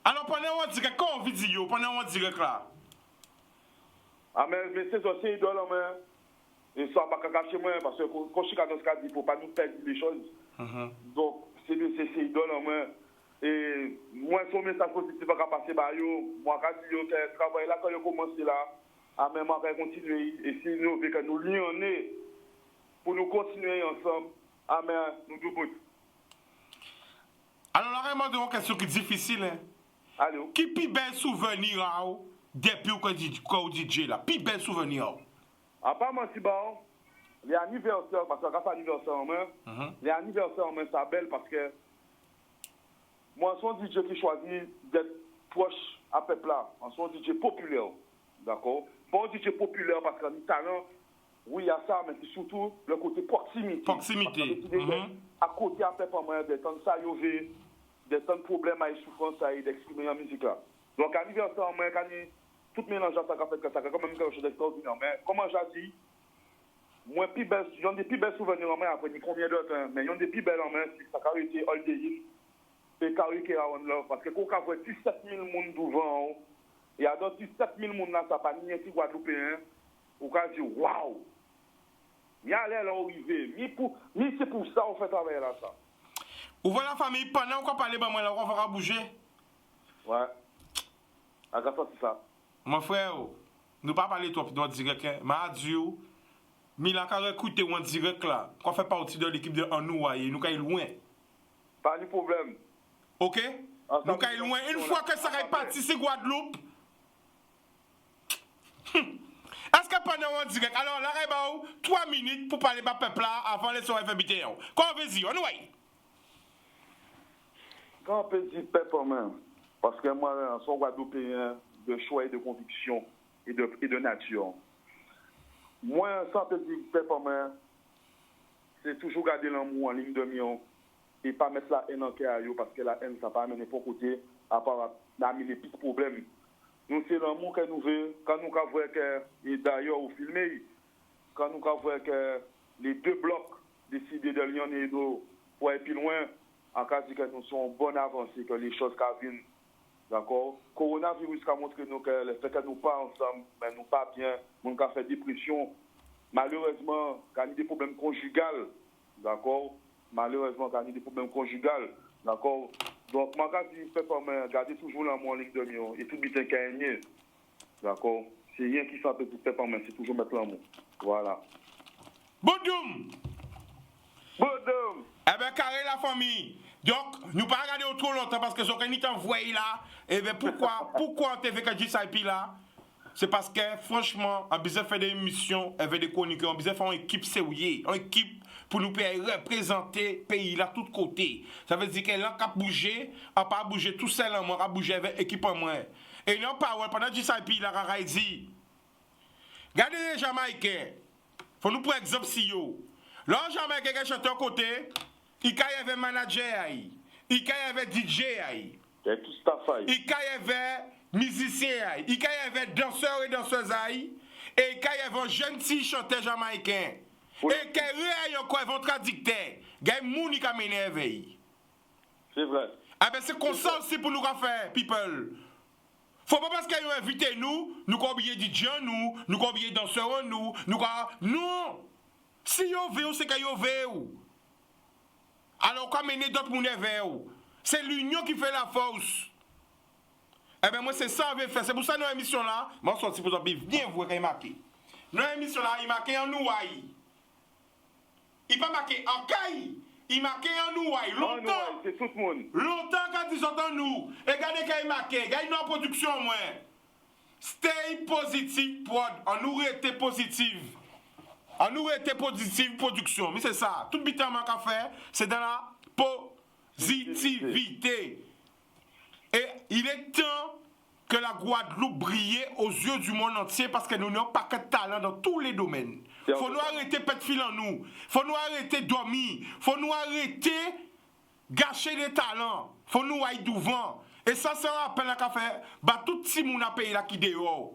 Alors, pendant on dirait qu'on vidéo, pendant on dirait là. Ah, mais c'est aussi idole, mais et ça va pas cacher moi parce que quand je suis dans ce cas, il ne faut pas nous perdre les choses. Donc, CBCC idole en moi. Et moi, son message positif va passer par eux. Moi, quand je travaille là, quand je commence là, à même on va continuer. Et si nous voulons que nous lions pour nous continuer ensemble, amen, nous devons. Alors, là, vraiment, une question qui est difficile. Hein? Allô? Qui est le bel souvenir depuis qu'on DJ là? Qui est le bel souvenir? À part mon bon, les anniversaires, parce que quand c'est anniversaire en main, les anniversaires en main, c'est belle parce que moi, je suis un DJ qui choisit d'être proche à peuple là. Je suis un DJ populaire. D'accord? Bon DJ populaire parce que le talent, oui, il y a ça, mais c'est surtout le côté proximité. Proximité. À côté à peuple en main, des temps de ça, des temps de problèmes à souffrance, d'exprimer la musique là. Donc, anniversaire en main, quand tout mélange à ça, ça quand même quelque chose d'extraordinaire. Mais comment j'ai dit, moi, j'en ai des plus belles souvenirs en main, après combien d'autres, hein, mais j'en ai des plus belles en main, c'est que ça a été All Day et Carrie One Love. Parce que quand on voit 17 000 personnes devant, et à d'autres 17 000 personnes là, ça n'a pas ni un petit Guadeloupéen, on va dire waouh! Il y a l'air là arrivé, mais c'est pour ça qu'on fait travailler là ça. Ou voilà la famille, pendant qu'on parle, on va bouger. Ouais. À ça, c'est ça. Mon frère, nous pas parler trop dans direct, mais adieu. Mais là, quand écouter en direct là, qu'on fait partie de l'équipe de Anouaye, nous sommes loin. Pas de problème. Ok? Nous sommes loin. Une fois que ça est parti, c'est Guadeloupe. Est-ce que pendant en direct, alors là, 3 minutes pour parler de peuple là avant les soirées FMBT. Quand on veut dire, Anouaye? Quand on peut dire peuple en main, parce que moi, je suis Guadeloupéen de choix et de conviction et de nature. Moi, sans te dire peuple en main, c'est toujours garder l'amour en ligne de mire et pas mettre la haine en cœur parce que la haine, ça ne va pas amener pour côté à part d'amener les petits problèmes. Nous, c'est l'amour que nous voulons. Quand nous voyons que, et d'ailleurs, au filmé, quand nous voyons que les deux blocs décident de Lyon et d'eau pour aller plus loin, en cas de que nous sommes bonnes avancées, que les choses viennent. D'accord? Coronavirus a montré nous que le fait que nous pas ensemble, mais nous pas bien, nous avons fait dépression. Malheureusement, quand il y a des problèmes conjugaux, d'accord? Malheureusement, quand il y a des problèmes conjugaux, d'accord? Donc, moi, quand je fais comme garder toujours l'amour en ligne de mire et tout bien gagné, d'accord? C'est rien qui fait petit fait par moi, c'est toujours mettre l'amour. Voilà. Boudoum! Boudoum! Eh bien, carré la famille. Donc, nous ne pas regarder trop longtemps parce que ce qu'on est envoyé là, et bien pourquoi on te fait que je dis là? C'est parce que, franchement, on a besoin de faire des émissions, avec des chroniques, on a besoin de faire une équipe sérieuse, une équipe pour nous représenter le pays là, tous côtés. Ça veut dire qu'elle a bougé, on pas bouger tout seul en moi, on a bougé avec l'équipe en moi. Et non, pas, pendant que je dis là, on dit, regardez les Jamaïcains, faut nous prendre exemple si yo. Là, Jamaïcain qui chante à côté, il y avait manager, il y avait DJ, il y avait musicien, il y avait danseurs et danseuses, et il y avait un jeune petit chanteur jamaïcain. Oui. Et qu'il y a un traducteur, il y a un monde qui a mené. C'est vrai. Ah ben c'est comme ça aussi pour nous faire, people. Faut pas parce qu'ils ont invité nous qu'on oublier DJ nous qu'on oublier danseurs nous non. Si vous veut, c'est que vous veut. Alors qu'on mène d'autres monde vers vous. C'est l'union qui fait la force. Eh bien, moi, c'est ça que je vais faire. C'est pour ça que notre émission là, moi, je suis sorti pour vous bien voir qu'il marqué. Notre émission là, il marqué en Nouaï. Il pas marqué en Caille. Il marqué en Nouaï. Longtemps. C'est tout le monde. Longtemps quand ils sont en nous. Et regardez qu'il marqué. Regardez notre production, moi. Stay positive, prod. On nous été positive. On nous été positive production. Mais c'est ça. Tout le bitan qu'on fait, c'est dans la positivité. Et il est temps que la Guadeloupe brille aux yeux du monde entier parce que nous n'avons pas que de talent dans tous les domaines. Il faut nous arrêter de pète fil en nous. Il faut nous arrêter de dormir. Il faut nous arrêter de gâcher les talents. Il faut nous aller devant. Et ça, c'est un appel à faire. Bah, tout si moun a pays là qui dehors.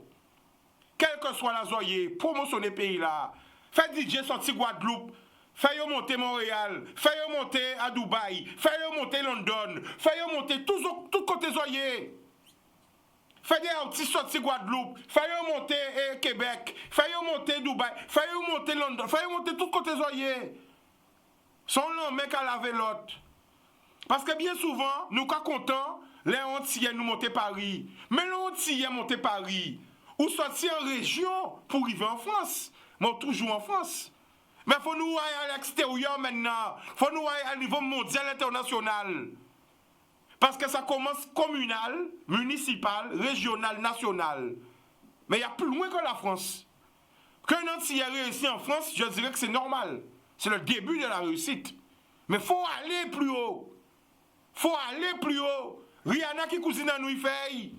Quel que soit la zoye, promotionner pays là. Faites DJ sorti Guadeloupe. Faites monter Montréal, faites monter à Dubaï, faites monter London, faites monter tout côté zoyer. Faites des artistes sortis Guadeloupe, faites monter Québec, faites monter Dubaï, faites monter London, faites monter tout côté zoyer. Son nom mec à laver l'autre. Parce que bien souvent, nous sommes contents, les Antillais nous monter Paris. Mais les Antillais monter Paris, ou sortir en région pour arriver en France. Mais toujours en France. Mais il faut nous aller à l'extérieur maintenant. Il faut nous aller à niveau mondial, international. Parce que ça commence communal, municipal, régional, national. Mais il y a plus loin que la France. Qu'un Antillais réussit en France, je dirais que c'est normal. C'est le début de la réussite. Mais il faut aller plus haut. Il faut aller plus haut. Rihanna qui cousine à nous, il fait. Il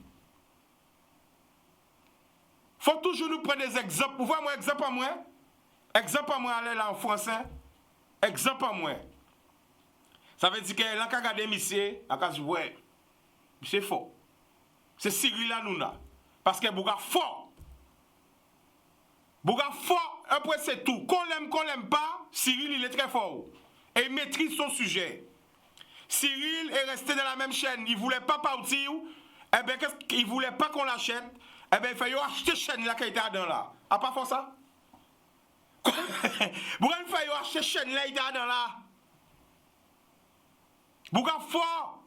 faut toujours nous prendre des exemples. Vous voyez, moi, exemple à moi. Exemple à moi, aller là en français. Exemple à moi. Ça veut dire que là, quand on regarde monsieur, on a dit, ouais, c'est fort. C'est Cyril Hanouna. Parce que Bouga fort. Bouga fort, après c'est tout. Qu'on l'aime pas, Cyril, il est très fort. Et il maîtrise son sujet. Cyril est resté dans la même chaîne. Il ne voulait pas partir. Eh bien, il ne voulait pas qu'on l'achète. Eh bien, il fallait acheter chaîne là qui était dedans là. A pas fait ça? Bouga, il fallait acheter chaîne là qui était dedans là. Bouga fort.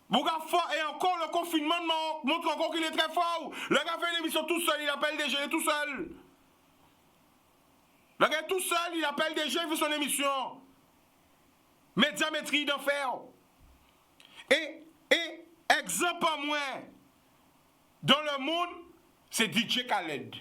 Bouga fort. Et encore, le confinement montre encore qu'il est très fort. Le gars fait une émission tout seul. Il appelle des jeunes tout seul. Le gars tout seul. Il appelle des jeunes. Il fait son émission. Médiamétrie d'enfer. Et exemple à moi, dans le monde, c'est DJ Khaled.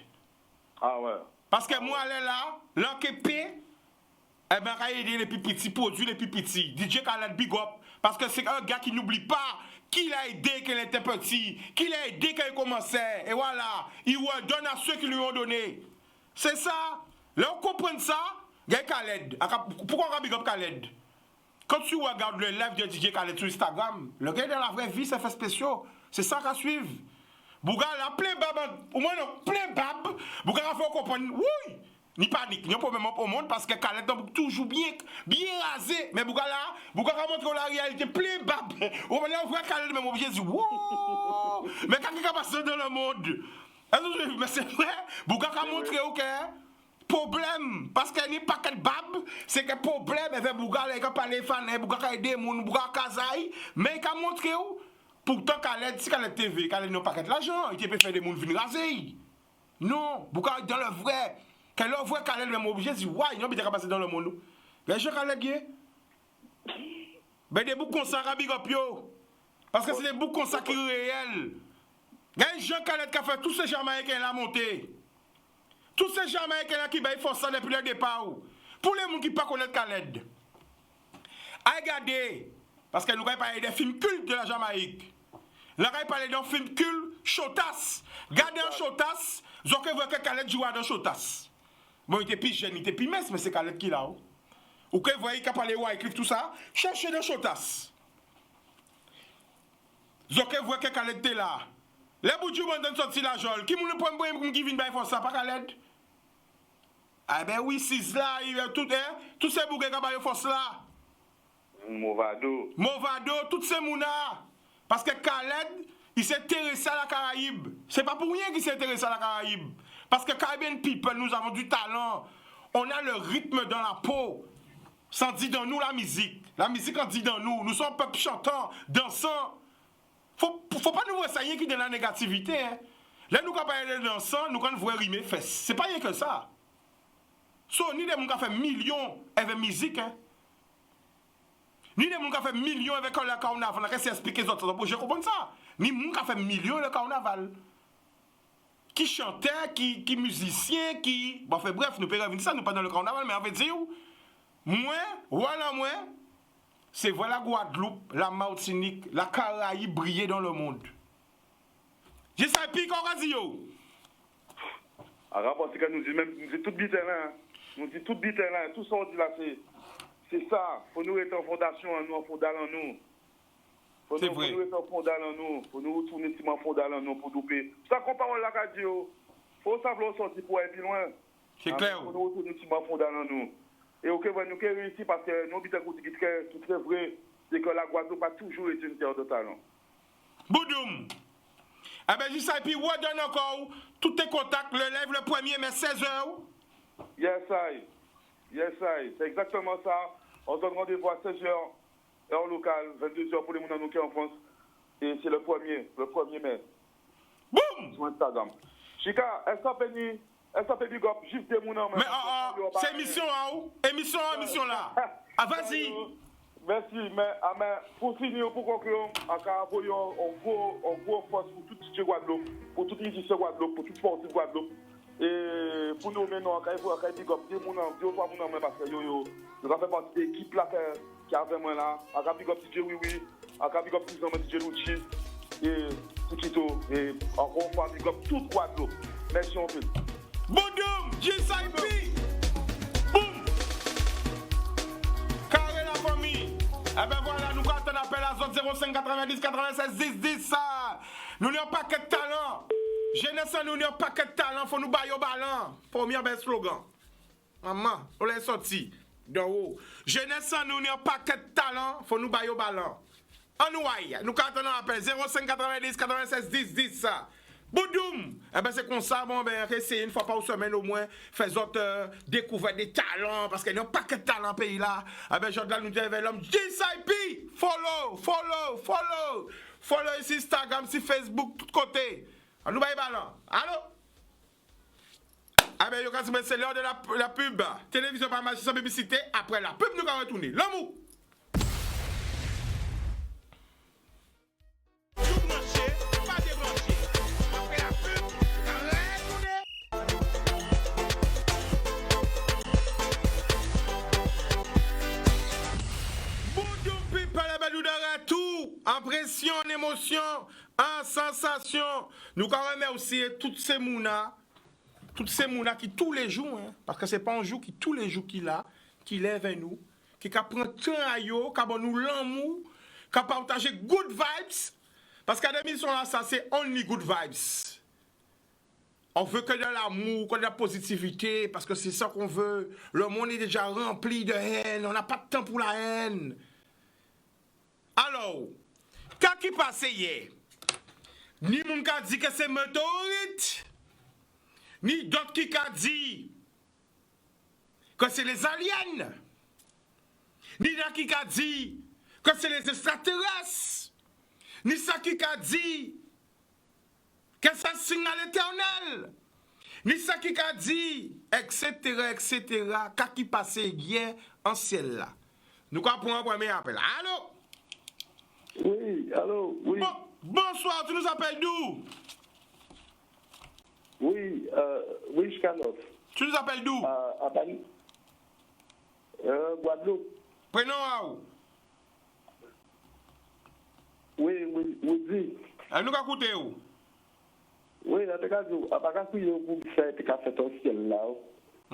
Ah ouais. Parce que moi, elle est là, l'enquête, eh ben, il a aidé les petits, produit les petits. DJ Khaled, big up. Parce que c'est un gars qui n'oublie pas qu'il a aidé quand il était petit, qu'il a aidé quand il commençait. Et voilà, il donne à ceux qui lui ont donné. C'est ça. Là, on comprend ça, il y a Khaled. Pourquoi on a big up Khaled? Quand tu regardes le live de DJ Khaled sur Instagram, le gars dans la vraie vie, c'est fait spécial. C'est ça qu'à suivre. Bouga, là, plein bab, au moins, plein bab. Bouga, il faut comprendre, oui, ni panique, ni problème au monde, parce que Khaled est toujours bien rasé. Mais Bouga, là, Bouga va montrer la réalité, plein bab. Au moins, on voit Khaled, même obligé de dire, wow. Mais quand il est passé dans le monde, mais c'est vrai, Bouga va montrer, ok, problème, parce qu'il n'y a pas que bab, c'est que problème, avec Bouga, il a parlé fan, Bouga a aidé moun, Bouga a kazaï, mais il a montré où. Pourtant, Khaled, si Khaled TV, Khaled n'a pas de l'argent, il peut faire des gens venir raser. Non, Bouga dans le vrai. Quand le vrai Khaled même obligé de dire, ouais, il n'y a pas de passer dans le monde. Les gens Khaled, ben des boucs comme ça, big up yo. Parce que c'est des boucs comme ça qui sont réels. Les gens Khaled qui a fait tous ces Jamaïcains là monter. Tous ces Jamaïcains qui font ça depuis le départ. Pour les gens qui ne connaissent pas Khaled. Regardez, parce que nous avons parlé des films cultes de la Jamaïque. Nous avons parlé d'un film culte, Chotas. Regardez un Chotas, vous avez vu que Khaled joue dans Chotas. Bon, il était plus jeune, il était plus mince, mais c'est Khaled qui l'a. Ou que vous voyez qu'il a parlé Wycliffe, tout ça, cherchez dans Chotas. Vous avez vu que Khaled était là. Les boudjou m'ont sorti la jole. Qui m'a dit qui vient faire ça, pas Khaled? Ah ben oui, c'est là, tout ces bouquets qui ont fait ça. Movado, toutes ces mounas. Parce que Khaled, il s'est intéressé à la Caraïbe. C'est pas pour rien qu'il s'est intéressé à la Caraïbe. Parce que Caribbean People, nous avons du talent. On a le rythme dans la peau. Ça dit dans nous la musique. La musique en dit dans nous. Nous sommes peuple chantant, dansant. Faut pas nous voir ça rien qui dans la négativité. Hein. Là, nous quand parler de dansant, nous quand nous voyons rimer fesses. C'est pas rien que ça. Ni des gens qui ont fait millions avec musique. Hein. Ni des gens qui ont fait millions avec le carnaval. Qu'est-ce que expliquer les autres projets? Je comprends ça. Ni des gens qui ont fait millions avec le carnaval. Qui chantait, qui musicien, qui. Bon, fait bref, nous pouvons revenir ça, nous pas dans le carnaval, mais on veut dire, moi, c'est voilà Guadeloupe, la Martinique, la Caraïbe briller dans le monde. Je sais plus qu'on va dire. À rapport, c'est que nous disons tout bité là. Nous disons tout bité là. Tout ça, on dit là, c'est ça. Faut nous être en fondation, nous, en fondal en nous. Faut nous être en fondal en nous. Faut nous retourner en fondal en nous pour douper. Ça qu'on parle la radio. Faut savoir sortir pour aller plus loin. C'est clair. Faut nous retourner en fondal en nous. Et ok, nous avons réussi parce que nous habitons qui est très vrai, c'est que la Guadeloupe a toujours été une terre de talent. Boudoum! Eh bien, je sais, puis, on donne encore tous tes contacts, le live le 1er mai, 16h. Yes, I. C'est exactement ça. On donne rendez-vous à 16h. heure locale, 22h pour les gens qui sont en France. Et c'est le 1er mai. Boum! Sur Instagram. Chica, est-ce que tu big up juste des gens? Mais c'est émission là où? Émission là. Ah, vas-y. Merci, mais pour finir, pour conclure, on va envoyer un gros force pour tout le Guadeloupe, pour tout le musicien Guadeloupe, pour tout le sportif Guadeloupe. Et pour nous, maintenant, il faut big up des gens, parce que nous avons fait partie de l'équipe là qui a fait moi là. On va big up DJ Wiwi, on va big up DJ Lucci, et Tikito, et encore une fois, big up tout Guadeloupe. Merci un peu. Boudum, JSIP. Boum. Carré la famille. Eh ben voilà, nous quand on appelle à zone 05 90 96 10 10 ça. Nous n'avons pas que de talent. Jeunesse, nous n'avons pas que de talent. Faut nous bailler au ballon. Premier bel slogan. Maman, on l'a sorti. d'en haut. Jeunesse, nous n'avons pas que de talent. Faut nous bailler au ballon. En nous aille. Nous quand on appelle 05 90 96 10 10 ça. Boudoum! Eh ben c'est comme ça, bon ben essayez une fois par semaine au moins, faire autres découvrir des talents, parce qu'il n'y a pas que de talent dans le pays là. Eh ben Jordan nous dit avec l'homme JSIP! Follow ici Instagram, ici Facebook, tout côté. On nous baille ballon. Allô? Eh ben c'est l'heure de la pub. Télévision par marché sans publicité. Après la pub, nous allons retourner. L'amour! En pression, en émotion, en sensation. Nous remercions aussi toutes ces mounas qui tous les jours, hein, parce que ce n'est pas un jour qui tous les jours qui lève à nous, qui prend temps à yo, qui nous l'amour, qui partage good vibes. Parce qu'à des missions là, ça c'est only good vibes. On veut que de l'amour, que de la positivité, parce que c'est ça qu'on veut. Le monde est déjà rempli de haine, on n'a pas de temps pour la haine. Alors, quand qui passe hier, ni mon qui dit que c'est météorite, ni d'autres qui dit que c'est les aliens, ni d'autres qui dit que c'est les extraterrestres, ni ça qui dit que c'est un signal éternel, ni ça qui dit, etc., quand qui passe hier en ciel là. Nous avons un premier appel. Allô? Oui, allô, oui. Bonsoir, tu nous appelles d'où? Oui, oui, Chkanov. Tu nous appelles d'où? À Paris. Guadeloupe. Prénom à où? Oui, oui. Nous avons écouté où? Oui, là, tu as dit, à Bacasouille, vous faites café au ciel là.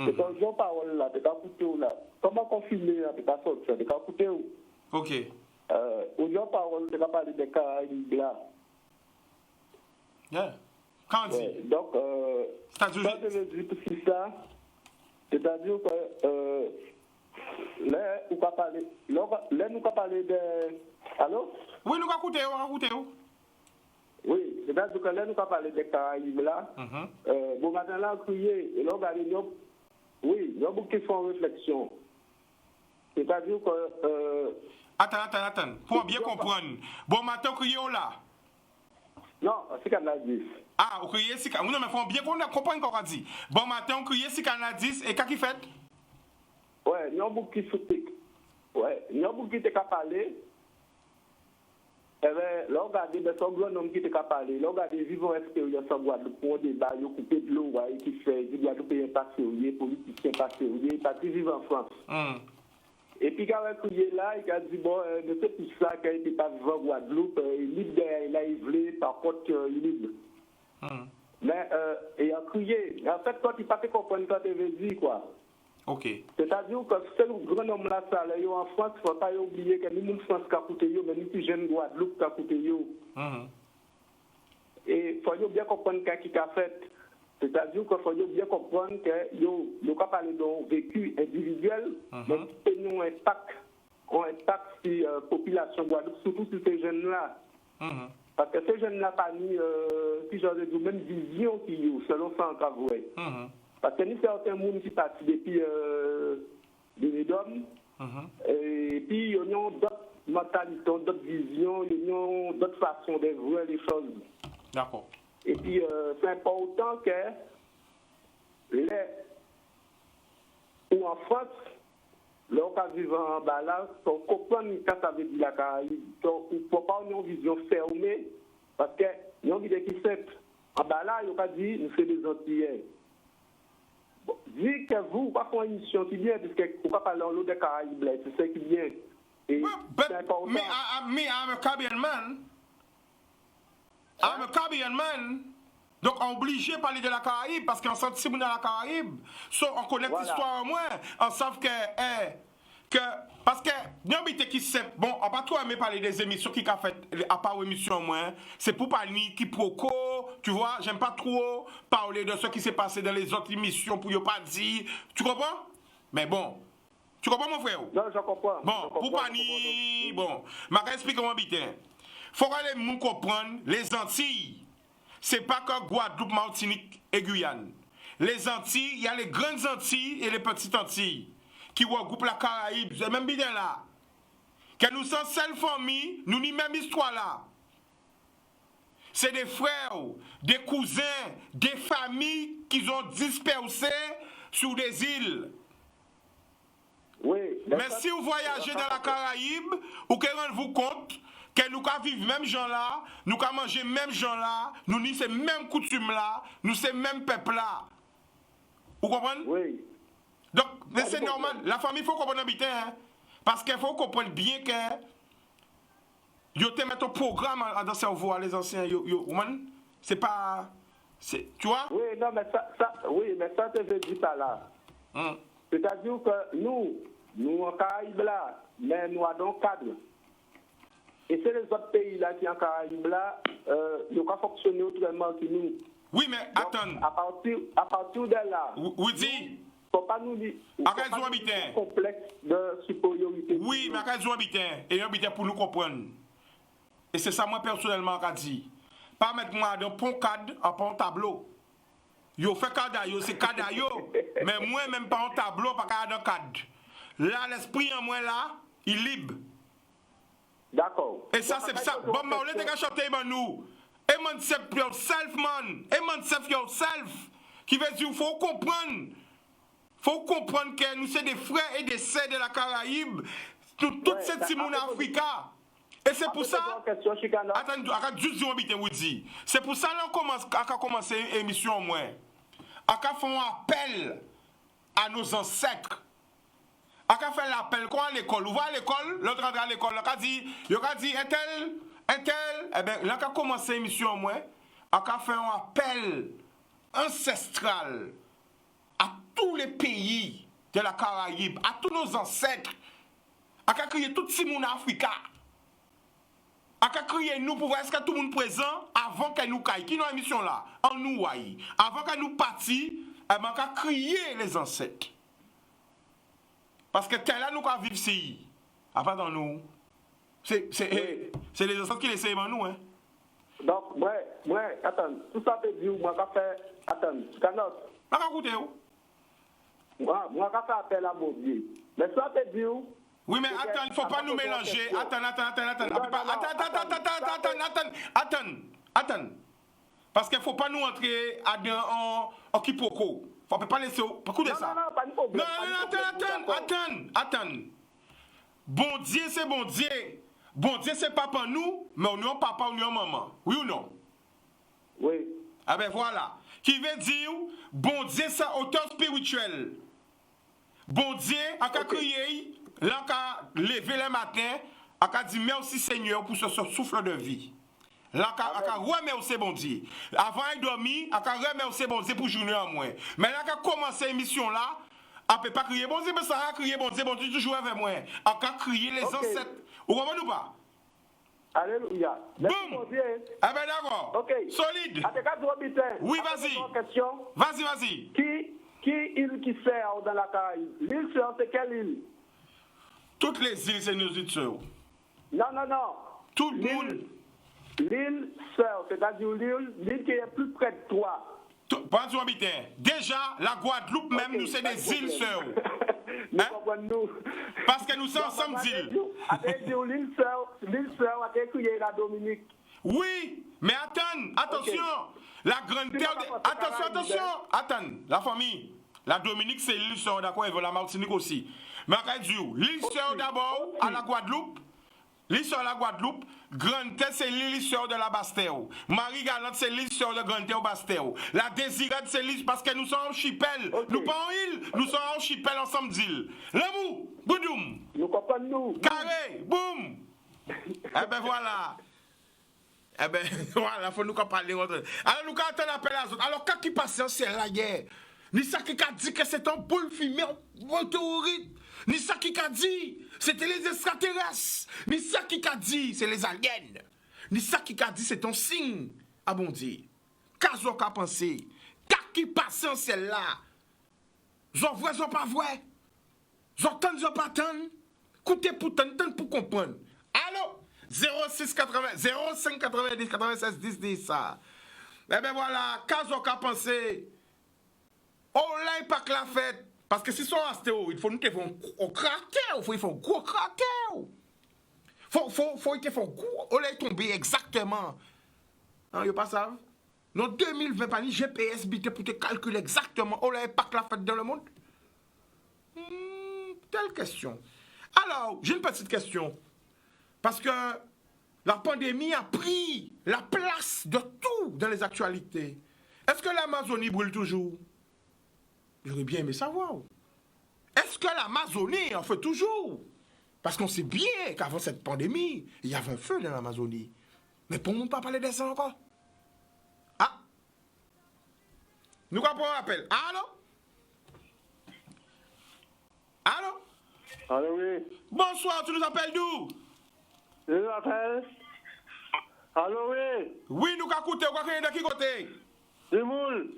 C'est un jour parole là, tu as écouté où là. Comment confirmer là, tu as sorti, tu as écouté où? Ok. Aujourd'hui, parole, tu as parlé des Caraïbes là. Yeah. Quand dit? Donc, ça te veut dire pour ça, c'est-à-dire que là, nous avons parlé de. Allô? Oui, nous avons écouté. Oui, c'est-à-dire que là, nous avons parlé des Caraïbes là. Bon matin là, crié, et là, oui, il y a beaucoup qui font réflexion. C'est-à-dire que. Attends. Pour bien comprendre. Bon matin, crié là. Non, c'est Canadis. Ah, vous criez si Canadis. Non, mais il faut bien comprendre qu'on a dit. Bon matin, on crié si Canadis. Et qu'est-ce qu'il fait? Ouais, il y a beaucoup qui sautent. Ouais, il y a beaucoup qui t'es parlé. Eh bien, là, regardez, ben, son grand homme qui t'est parlé. Là, regardez, vivons expérience en Guadeloupe pour débat, il y a coupé de l'eau, qui fait, du Guadeloupe est pas sérieux, politicien pas sérieux, pas qui vivent en France. Et puis, quand il est là, il a dit, bon, c'est pour ça qu'il n'était pas vivant en Guadeloupe, il est libre, il a évelé, par contre, il est libre. Mais, il a crié. En fait, quand il ne pas comprendre quand il veut dire, quoi. Ok. C'est-à-dire que c'est le grand homme là, ça, là, en France, il ne faut pas oublier que nous, France, qui a coûté, mais nous, plus jeunes Guadeloupe, qui a coûté. Et il faut bien comprendre ce qu'il a fait. C'est-à-dire qu'il faut bien comprendre qu'il n'y a pas parlé d'un vécu individuel, mais qu'il y a un impact sur la population Guadeloupe, surtout sur ces jeunes-là. Parce que ces jeunes-là, pas ni, si j'en ai dit, même vision qu'ils ont, selon ça, en avoué. Parce que nous, certains monde qui partent depuis les hommes, et puis il y a d'autres mentalités, d'autres visions, d'autres façons de voir les choses. D'accord. Et puis, c'est important que ou en France, là, on vit en bas là, on comprend quand ça veut dire la Caraïbe. Donc, il ne faut pas avoir une vision fermée, parce que nous avons dit qui simple. En bas là, il n'y a pas dit nous sommes des Antillais. Bon, dis que vous, pas faire une émission qui vient, parce que vous ne pouvez pas parler en l'eau des Caraïbes, c'est ça qui vient. Et c'est important. Mais I'm a Caribbean man. I'm a Caribbean man. Donc, on est obligé de parler de la Caraïbe parce qu'on sent si on est dans la Caraïbe. On connaît l'histoire au moins. On sait parce que nous habitons qui c'est bon, on pas trop aimé parler des émissions qui a fait à part émission au moins. C'est pour parler qui proco, tu vois, j'aime pas trop parler de ce qui s'est passé dans les autres émissions pour ne pas dire. Tu comprends? Mais bon. Tu comprends mon frère? Non, je comprends. Bon, pour parler, bon, je vais expliquer comment habiter. Faut que les gens comprennent les Antilles. C'est pas que Guadeloupe, Martinique et Guyane. Les Antilles, il y a les grandes Antilles et les petites Antilles qui regroupent la Caraïbe. C'est même bien là. Que nous sommes seule famille, nous n'avons même histoire là. C'est des frères, des cousins, des familles qui ont dispersé sur des îles. Oui. Mais si vous voyagez dans la Caraïbe, vous rendez-vous compte que nous vivons même gens là, nous manger même gens là, nous avons ces mêmes coutumes là, nous ces mêmes peuples là. Vous comprenez? Oui. Donc, c'est normal. La famille, il faut comprendre habiter, hein? Parce qu'il faut comprendre bien que vous te mettez un programme dans le cerveau, les anciens, c'est pas... Tu vois? Oui, non, mais ça te veut dire pas là. C'est-à-dire que nous en Caraïbe là, mais nous avons un cadre. Et c'est les autres pays là qui en Caraïbe là, ils n'ont pas fonctionné autrement que nous. Oui, mais attends. À partir de là. Oui, dis. Faut pas nous dire. Complexe de supériorité. Oui, mais à habitant. Et habitant pour nous comprendre. Et c'est ça moi personnellement qu'a dit. Pas mettre moi dans pont cadre en pont tableau. Yo fait cadre yo, c'est cadre yo. Mais moi même pas en tableau, pas cadre cadre. Là l'esprit en moi là, il est libre. D'accord. Et ça c'est ça. Bon, on les dégage chanter nous. Emancip yourself man. Emancip yourself. Qui veut dire faut comprendre. Faut comprendre que nous sommes des frères et des sœurs de la Caraïbe. Toute cette Simone Africa. Et c'est pour ça. Attends, juste dire. C'est pour ça qu'on a commencé l'émission au moins. On a fait un appel à nos ancêtres. On a fait l'appel quoi à l'école. Vous voyez à l'école, l'autre rentre à l'école. On a dit, un tel. Eh bien, là, on a commencé l'émission au moins. On a fait un appel ancestral à tous les pays de la Caraïbe, à tous nos ancêtres, à crier tout le monde Africa, à crier nous pour voir est-ce que tout le monde présent avant que nous caille, qui nous émission là, en nous waï, avant que nous partis, à crier les ancêtres. Parce que tel là nous vivons ici, après dans nous, c'est les ancêtres qui l'essayent dans nous, hein. Donc, attends, tout ça peut dire, moi, qu'a fait, attends, Canos. Pas écouter où? Moi, qu'a fait appel à mon Dieu. Mais ça peut dire. Oui, mais attends, il ne faut pas nous mélanger. Attends. Parce qu'il ne faut pas nous entrer en quiproquo. On ne peut pas laisser beaucoup de ça. Non, pas de problème. Non, attends. Bon Dieu, c'est bon Dieu. Bon Dieu, c'est papa nous, mais on est papa, on est maman. Oui ou non? Oui. Ah ben voilà. Qui veut dire, bon Dieu, c'est auteur spirituel. Bon Dieu, a crié, là, a levé le matin, a dit merci Seigneur pour ce souffle de vie. Là, a remercié bon Dieu. Avant de dormir, a remercié bon Dieu pour journée en moins. Mais là, a commencé l'émission là, a peut pas crier bon Dieu, mais ça a crié bon Dieu toujours avec moi. A crié les ancêtres. Vous comprenez ou pas? Alléluia. Boum! Ah ben d'accord. Ok. Solide. Oui, vas-y. Vas-y. Qui île qui sert dans la Caraïbe? L'île sœur, c'est quelle île? Toutes les îles, c'est nos îles sœurs. Non. Tout le monde. L'île sœur, c'est-à-dire l'île qui est plus près de toi. Pas du habitant. Déjà, la Guadeloupe, même, nous, c'est des îles sœurs. Nous. Parce que nous sommes ensemble d'îles. L'île sœur a crié la Dominique. Oui, mais attention. La grande terre. Attention. Attends, la famille. La Dominique, c'est l'île sœur, d'accord, et la Martinique aussi. Mais l'île sœur d'abord à la Guadeloupe. L'île sœur de la Guadeloupe. Grande terre, c'est l'île sœur de la Bastère. Marie-Galante, c'est l'île sœur de Grande terre Bastère. La Désirade, c'est l'île parce que nous sommes en archipel. Nous pas en île, nous sommes en archipel ensemble d'îles. L'amour, boudoum. Nous comprenons. Carré, boum. Eh ben voilà. Eh ben voilà, faut nous parler. Alors nous quand on appelle les autres. Alors quand qui passe c'est la guerre. Ni ça qui a dit que c'est un boule fumé en météorite. Ni ça qui a dit c'était les extraterrestres. Ni ça qui a dit c'est les aliens. Ni ça qui a dit c'est un signe. Ah bon Dieu. Qu'est-ce qu'on a pensé? Qu'est-ce qui passe en celle-là? J'en vois, j'en pas vrai. J'entends, j'en pas tant. Écoutez pour tant pour comprendre. Allô? 05 90 96 10 10 ça. Eh ben voilà, qu'est-ce qu'on a pensé? Oh là, pas que la fête. Parce que si c'est un astéroïde, il faut nous faire un craquer. Il faut faire un gros craquer. Faut faire un gros. Oh là, il tombe exactement. Hein, il pas ça? Non, 2020, pas ni GPS bité pour te calculer exactement. Oh là, pas que la fête dans le monde. Telle question. Alors, j'ai une petite question. Parce que la pandémie a pris la place de tout dans les actualités. Est-ce que l'Amazonie brûle toujours? J'aurais bien aimé savoir. Est-ce que l'Amazonie en fait toujours? Parce qu'on sait bien qu'avant cette pandémie, il y avait un feu dans l'Amazonie. Mais pour nous pas parler de ça encore. Ah! Nous quoi pour un appel? Allô? Allô? Allô, oui. Bonsoir, tu nous appelles d'où? Je nous appelle. Allô, oui. Oui, nous qu'à écouter, quoi de qui côté? Du Moule.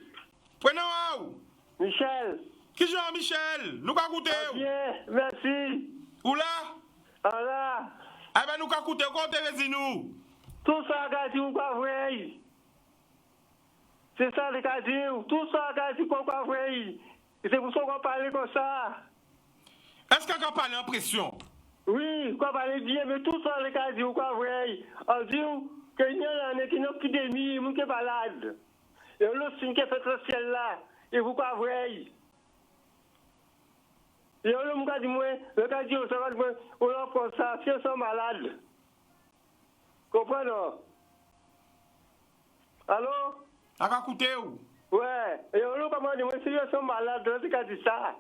Prenons où? Michel. Qui Jean-Michel? Nous qu'à écouter? Bien, merci. Où là? Ah là. Eh ben nous qu'à écouter, quoi te nous? Tout ça, gars, ou pas vrai? C'est ça, les gars, tout ça, gars, ou pas vrai? Et c'est pour ça qu'on parle comme ça. Est-ce qu'on parle en pression? Oui, qu'on parle bien, mais tout ça, les gars, ou pas vrai? On dit qu'il y a une épidémie, il y a malade. Et l'autre signe qui fait le ciel là, et vous pas vrai? Et l'homme qui dit, le gars dit, ça va, on a comme ça, si on sont malades. Comprenez? Allô? À écouter où? Ouais, et l'homme qui m'a dit, si on sont malades, c'est qui dit ça.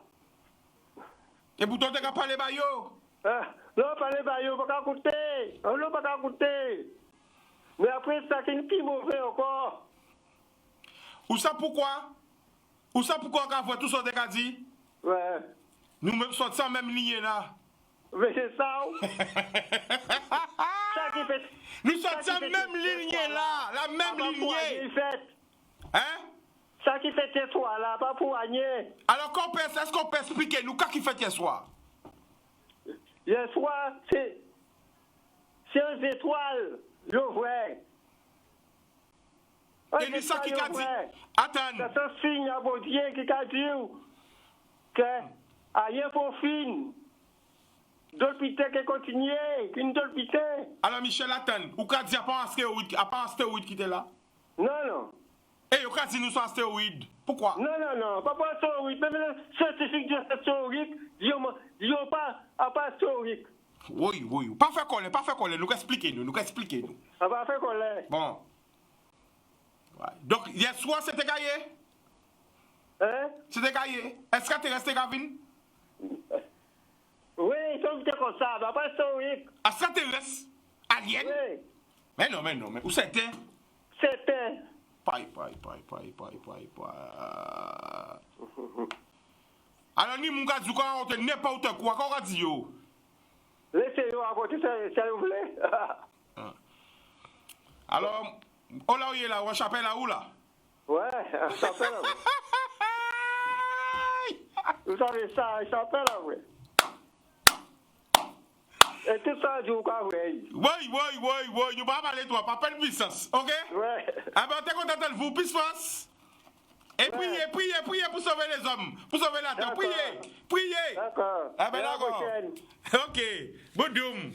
Et pour toi, tu as parlé bayo? Non, parler bayo, pas écouter. On n'a pas écouter. Mais après, ça, c'est une qui mauvais encore. Ou ça pourquoi? Ou ça pourquoi on voit tout ça de dit? Ouais. Nous me sortons en même ligne là. Mais c'est ça. Ça qui fait. Nous sortons en même ligne là. La même ligne. Hein? Ça qui fait hier soir là, pas pour gagner. Alors est-ce qu'on peut expliquer nous qu'est-ce qui fait hier soir? Hier soir, c'est une étoile. Je vois. Et c'est ça qui a dit. Attends. C'est un signe à mon Dieu qui a dit que rien pour fin. Dolpité qui continue, qu'une dolpité. Alors Michel, attends. Ou qu'a dit à part un astéroïde qui était là? Non. Et ou qu'a dit nous sommes astéroïdes? Pourquoi? Non. Pas pour astéroïde. Même les scientifiques de astéroïde, ils n'ont pas astéroïde. Oui. Pas fait coller. Nous expliquez-nous. Pas fait coller. Bon. Ouais. Donc, hier soir, c'était gaillé? Hein? C'était gaillé. Est-ce que tu es resté Gavin? Oui, ils sont comme ça, mais pas historique. Extraterrestre? Alien? Oui. Mais non. Où c'était? C'était. Paille. Alors, ni mon gars, on te n'importe quoi, qu'on va dire. Laissez-nous raconter ça, vous voulez. Alors, on là où il est là, on chapelle là où là? Ouais, on chapelle là. Vous savez ça, on chapelle là, oui. Et tout ça, je vous crois, oui. Oui, nous pas parler toi, pas de puissance, ok? Ouais. Ah ben, t'es content de vous, puissance? Et priez pour sauver les hommes, pour sauver la terre. Priez. D'accord. Ah ben d'accord. Ok. Boudoum.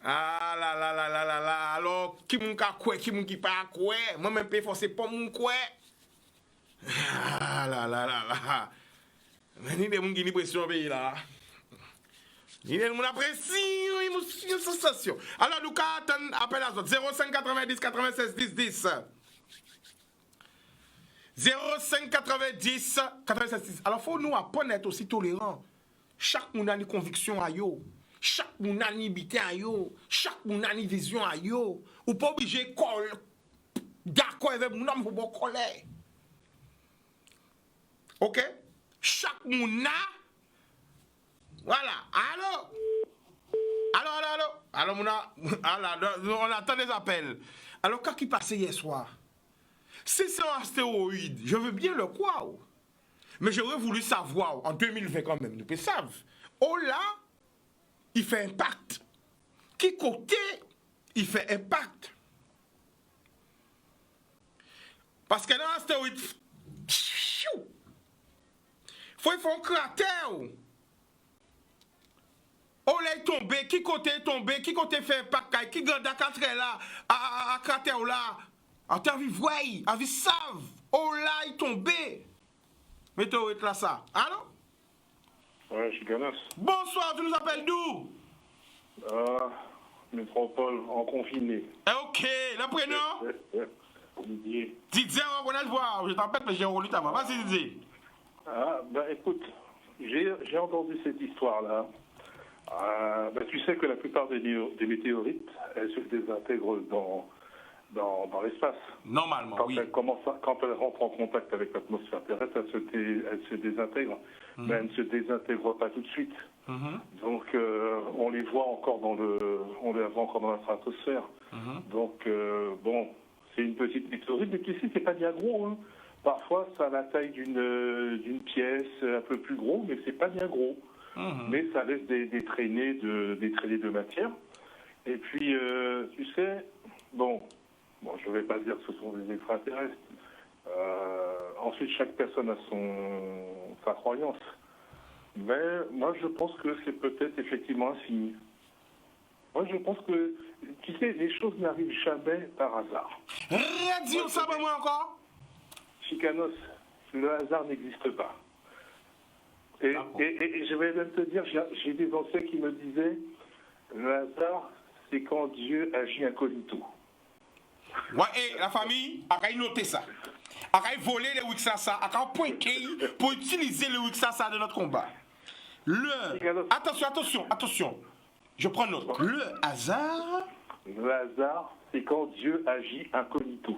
Ah là. Alors, qui moun ka kwe, qui moun ki pa kwe. Moi-même, pe forcer pour moun kwe. Ah là. Ni de moun qui ni pression au pays là. Ni de moun apprécie, émotion, sensation. Alors, nous attendons appel à autres. 05 90 96 10 10. 05 90 96 10. Alors, faut nous apprendre à être aussi tolérants. Chaque moun a une conviction à yo. Chaque moun a une liberté à yo. Chaque moun a une vision à yo. Ou pas obligé d'accord avec moun homme pour bon colère. OK? Chaque moun a. Voilà. Allô, moun a. On attend des appels. Alors, qu'est-ce qui passait hier soir? Si c'est un astéroïde, je veux bien le croire. Mais j'aurais voulu savoir, en 2020 quand même, nous peut savoir. Oh là, il fait impact. Qui côté, il fait impact. Parce que dans l'astéroïde, faut y faire un cratère. Oh là, il tombe, qui côté est tombé, qui côté fait impact, qui garde à 4 là, à cratère là. En terre vie voye, en vie save. Oh là, il tombe. Météo est là ça. Allô? Ouais, je suis Ganas. Bonsoir, tu nous appelles d'où? Métropole en confiné. Ok, le prénom? Didier. Didier, on va le voir. Je t'appelle, mais j'ai relu ta main. Vas-y, Didier. Ah, ben écoute, j'ai entendu cette histoire-là. Tu sais que la plupart des météorites, elles se désintègrent dans l'espace. Normalement, quand elle rentre en contact avec l'atmosphère terrestre, elle se désintègre. Mais elle ne se désintègre pas tout de suite. Donc, on les voit encore on les voit encore dans la stratosphère. Donc, bon, c'est une petite météorite, mais tu sais, c'est pas bien gros. Hein. Parfois, ça a la taille d'une pièce, un peu plus gros, mais c'est pas bien gros. Mais ça laisse des traînées de matière. Et puis, tu sais, bon, je ne vais pas dire que ce sont des extraterrestres. Ensuite, chaque personne a sa croyance. Mais moi, je pense que c'est peut-être effectivement un signe. Moi, je pense que, tu sais, les choses n'arrivent jamais par hasard. Dis ça pour moi encore. Chicanos, le hasard n'existe pas. Et je vais même te dire, j'ai des anciens qui me disaient, le hasard, c'est quand Dieu agit incognito. Ouais, et la famille, a noté ça. A voler les Wixasa, a pointer pour utiliser le Wixasa de notre combat. Attention. Je prends note. Le hasard, c'est quand Dieu agit incognito.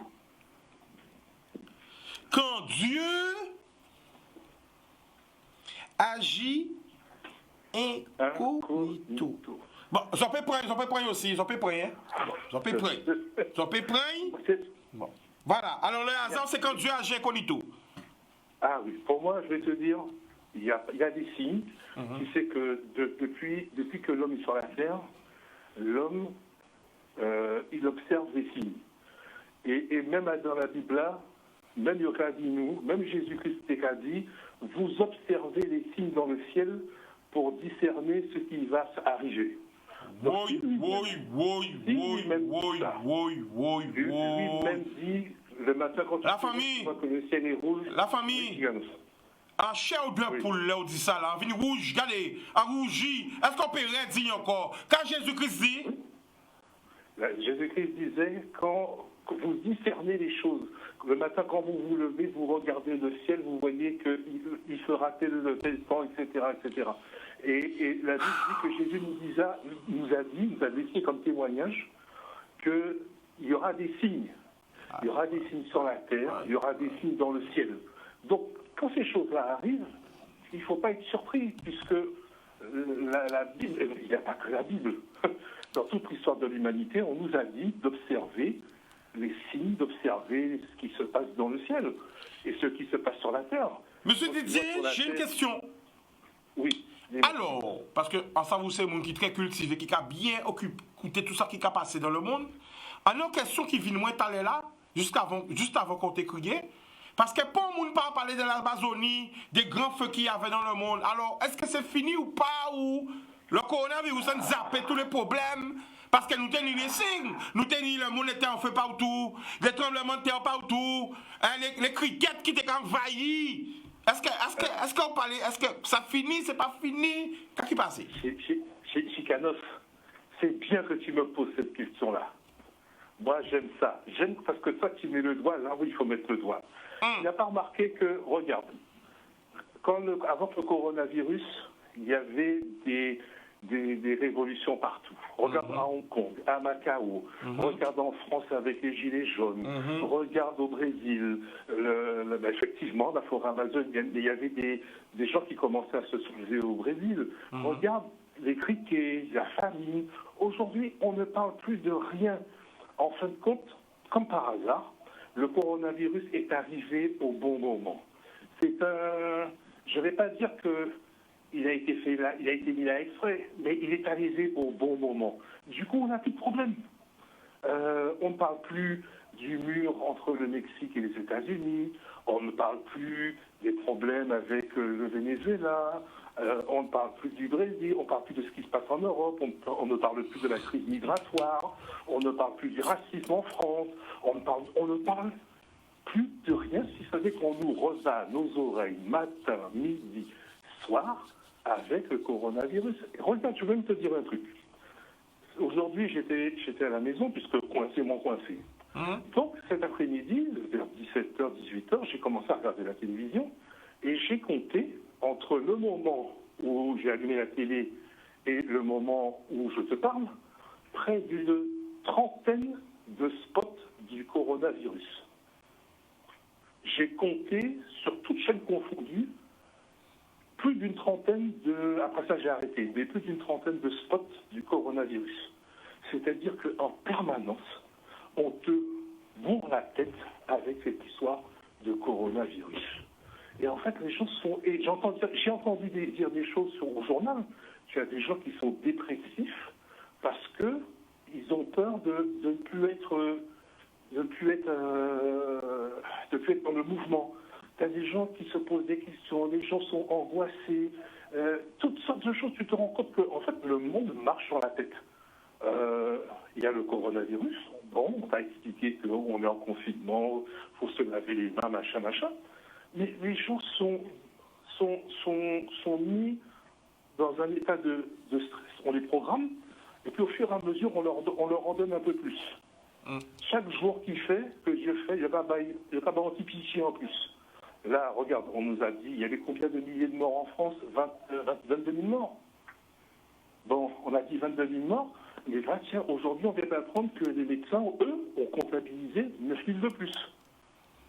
Quand Dieu agit incognito. Bon, j'en peux prendre aussi, j'en peux prendre. Bon. Voilà, alors le hasard, c'est quand Dieu agit incognito. Ah oui, pour moi, je vais te dire, il y a des signes. Tu sais que depuis que l'homme est sur la terre, l'homme, il observe les signes. Et même dans la Bible, là, même Yokadinu, même Jésus-Christ a dit, vous observez les signes dans le ciel pour discerner ce qui va arriver. Lui-même dit, le matin quand tu vois que le ciel est rouge, la famille, à cher ou deux poules, là, on dit ça, là, vini rouge, regardez, à rougi, est-ce qu'on peut redire encore? Quand Jésus-Christ dit? Jésus-Christ disait, quand vous discernez les choses, le matin quand vous vous levez, vous regardez le ciel, vous voyez qu'il fera tel temps, etc., etc. Et la Bible dit que Jésus nous a laissé comme témoignage qu'il y aura des signes. Il y aura des signes sur la terre, il y aura des signes dans le ciel. Donc, quand ces choses-là arrivent, il ne faut pas être surpris, puisque la Bible, il n'y a pas que la Bible. Dans toute l'histoire de l'humanité, on nous a dit d'observer les signes, d'observer ce qui se passe dans le ciel et ce qui se passe sur la terre. Monsieur Didier, j'ai une question. Oui. Alors, parce que en ça vous c'est monde qui est très cultivé, qui a bien écouté tout ça qui a passé dans le monde. En une question qui vient moins aller là, juste avant qu'on t'écrive, Parce que pour le monde pas parler de l'Amazonie, des grands feux qu'il y avait dans le monde. Alors, est-ce que c'est fini ou pas, ou le coronavirus a zappé tous les problèmes? Parce que nous tenions les signes, nous tenions le monde était en feu partout, les tremblements de terre partout, hein, les criquettes qui étaient envahis. Est-ce qu'on parlait, est-ce que ça finit, c'est pas fini? Qu'est-ce qui passe? Chicanos, c'est bien que tu me poses cette question-là. Moi, j'aime ça. J'aime parce que toi, tu mets le doigt là où il faut mettre le doigt. Tu n'as pas remarqué que, regarde, avant le coronavirus, il y avait des révolutions partout. Regarde à Hong Kong, à Macao, regarde en France avec les Gilets jaunes, regarde au Brésil, effectivement, la forêt amazonienne, il y avait des gens qui commençaient à se soulever au Brésil. Regarde les criquets, la famine. Aujourd'hui, on ne parle plus de rien. En fin de compte, comme par hasard, le coronavirus est arrivé au bon moment. Je ne vais pas dire qu'il a été fait là, il a été mis là exprès, mais il est arrivé au bon moment. Du coup, on n'a plus de problème. On ne parle plus du mur entre le Mexique et les États-Unis, on ne parle plus des problèmes avec le Venezuela, on ne parle plus du Brésil, on ne parle plus de ce qui se passe en Europe, on ne parle plus de la crise migratoire, on ne parle plus du racisme en France, on ne parle plus de rien, si ce n'est qu'on nous revint nos oreilles matin, midi, soir, avec le coronavirus. Et regarde, je vais même te dire un truc. Aujourd'hui, j'étais à la maison, puisque coincé, mon coincé. Donc, cet après-midi, vers 17h, 18h, j'ai commencé à regarder la télévision, et j'ai compté entre le moment où j'ai allumé la télé et le moment où je te parle, près d'une trentaine de spots du coronavirus. J'ai compté, sur toutes chaînes confondues, plus d'une trentaine après ça j'ai arrêté, mais plus d'une trentaine de spots du coronavirus. C'est-à-dire qu'en permanence, on te bourre la tête avec cette histoire de coronavirus. Et en fait, les gens sont... Et j'ai entendu dire des choses au journal. Tu as des gens qui sont dépressifs parce qu'ils ont peur de ne plus être dans le mouvement. Tu as des gens qui se posent des questions, les gens sont angoissés, toutes sortes de choses. Tu te rends compte que en fait, le monde marche sur la tête. Il y a le coronavirus. Bon, on t'a expliqué qu'on est en confinement, il faut se laver les mains, machin. Mais les gens sont mis dans un état de stress. On les programme, et puis au fur et à mesure, on leur en donne un peu plus. Chaque jour que Dieu fait, il n'y a pas d'antipitié en plus. Là, regarde, on nous a dit, il y avait combien de milliers de morts en France? 22 000 morts. Bon, on a dit 22 000 morts, mais là, tiens, aujourd'hui, on vient d'apprendre que les médecins, eux, ont comptabilisé 9 000 de plus.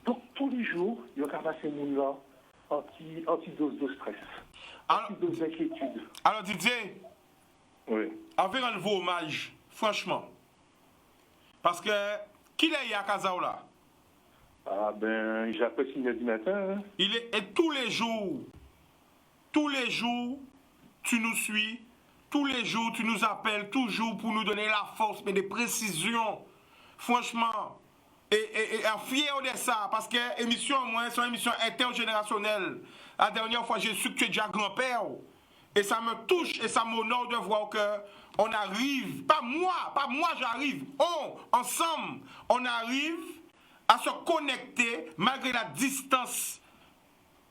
Donc, tous les jours, il y aura ces monde-là, anti-dose de stress, anti-dose d'inquiétude. Alors, Didier, oui. Avec un nouveau hommage, franchement. Parce que, qui est à Kazaoula? Ah ben, j'apprécie du matin. Hein. Et tous les jours, tu nous suis, tous les jours, tu nous appelles, toujours pour nous donner la force, mais des précisions. Franchement, et fier de ça, parce que l'émission, moi, c'est une émission intergénérationnelle. La dernière fois, j'ai su que tu es déjà grand-père. Et ça me touche et ça m'honore de voir qu'on arrive, pas moi j'arrive, ensemble, on arrive à se connecter malgré la distance.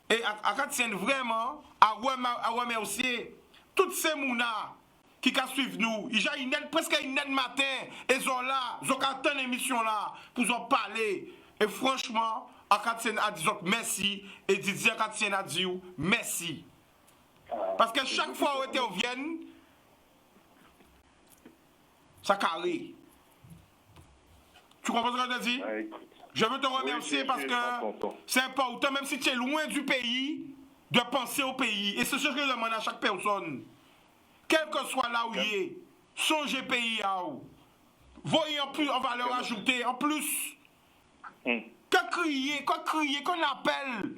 Et à Katien vraiment, à remercier toutes ces mounas qui suivent nous. Il y a presque une matin, et ils sont là, ils ont attendu l'émission là pour en parler. Et franchement, à Katien a dit merci, et Didier Katien a dit merci. Parce que chaque fois où on vient, ça carré. Tu comprends ce que je dis? Je veux te remercier parce que c'est important, même si tu es loin du pays, de penser au pays. Et c'est ce que je demande à chaque personne. Quel que soit là où il est, songez pays à où. Voyez en plus, on va leur ajouter en plus. Qu'on crier, qu'on appelle.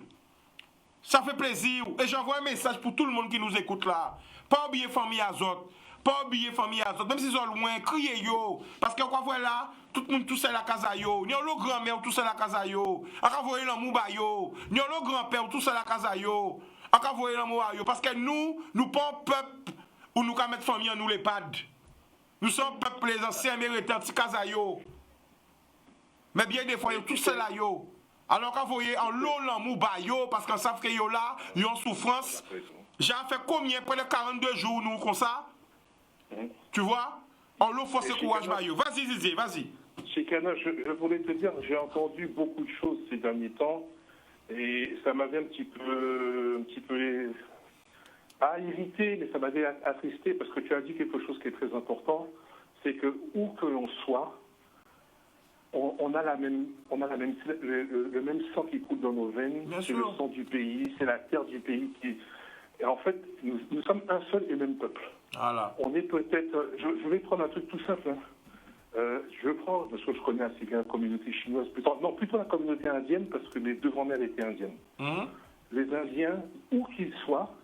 Ça fait plaisir. Et j'envoie un message pour tout le monde qui nous écoute là. Pas oublier famille Azot. pas oublier famille Azot, même si ils sont loin, criez yo. Parce que quoi voilà, tout le monde tout seul à casa yo. Ni le grand-mère tout seul à casa yo. Aka voyer l'amour ba yo. Ni le grand-père tout seul à casa yo. Aka voyer l'amour yo. Parce que nous pas peuple où nous ka mettre famille en nous les pads. Nous sommes peuple les anciens méritants de casa yo. Mais bien des fois, tout cela yo. Alors qu'on voyait en l'eau l'amour ba yo, parce qu'on savent que yo là, yo en souffrance. J'ai fait combien, près de 42 jours, nous, comme ça? Tu vois? En l'eau, faut se courage ba yo. Vas-y, Zizi, vas-y. Chicana, je voulais te dire, j'ai entendu beaucoup de choses ces derniers temps, et ça m'avait un petit peu pas irrité, mais ça m'avait attristé, parce que tu as dit quelque chose qui est très important, c'est que où que l'on soit, on a le même sang qui coule dans nos veines, c'est le sang du pays, c'est la terre du pays qui... Et en fait, nous sommes un seul et même peuple. Voilà. On est peut-être... Je vais prendre un truc tout simple. Je prends, parce que je connais assez bien la communauté chinoise, plutôt la communauté indienne, parce que mes deux grands-mères étaient indiennes. Les Indiens, où qu'ils soient,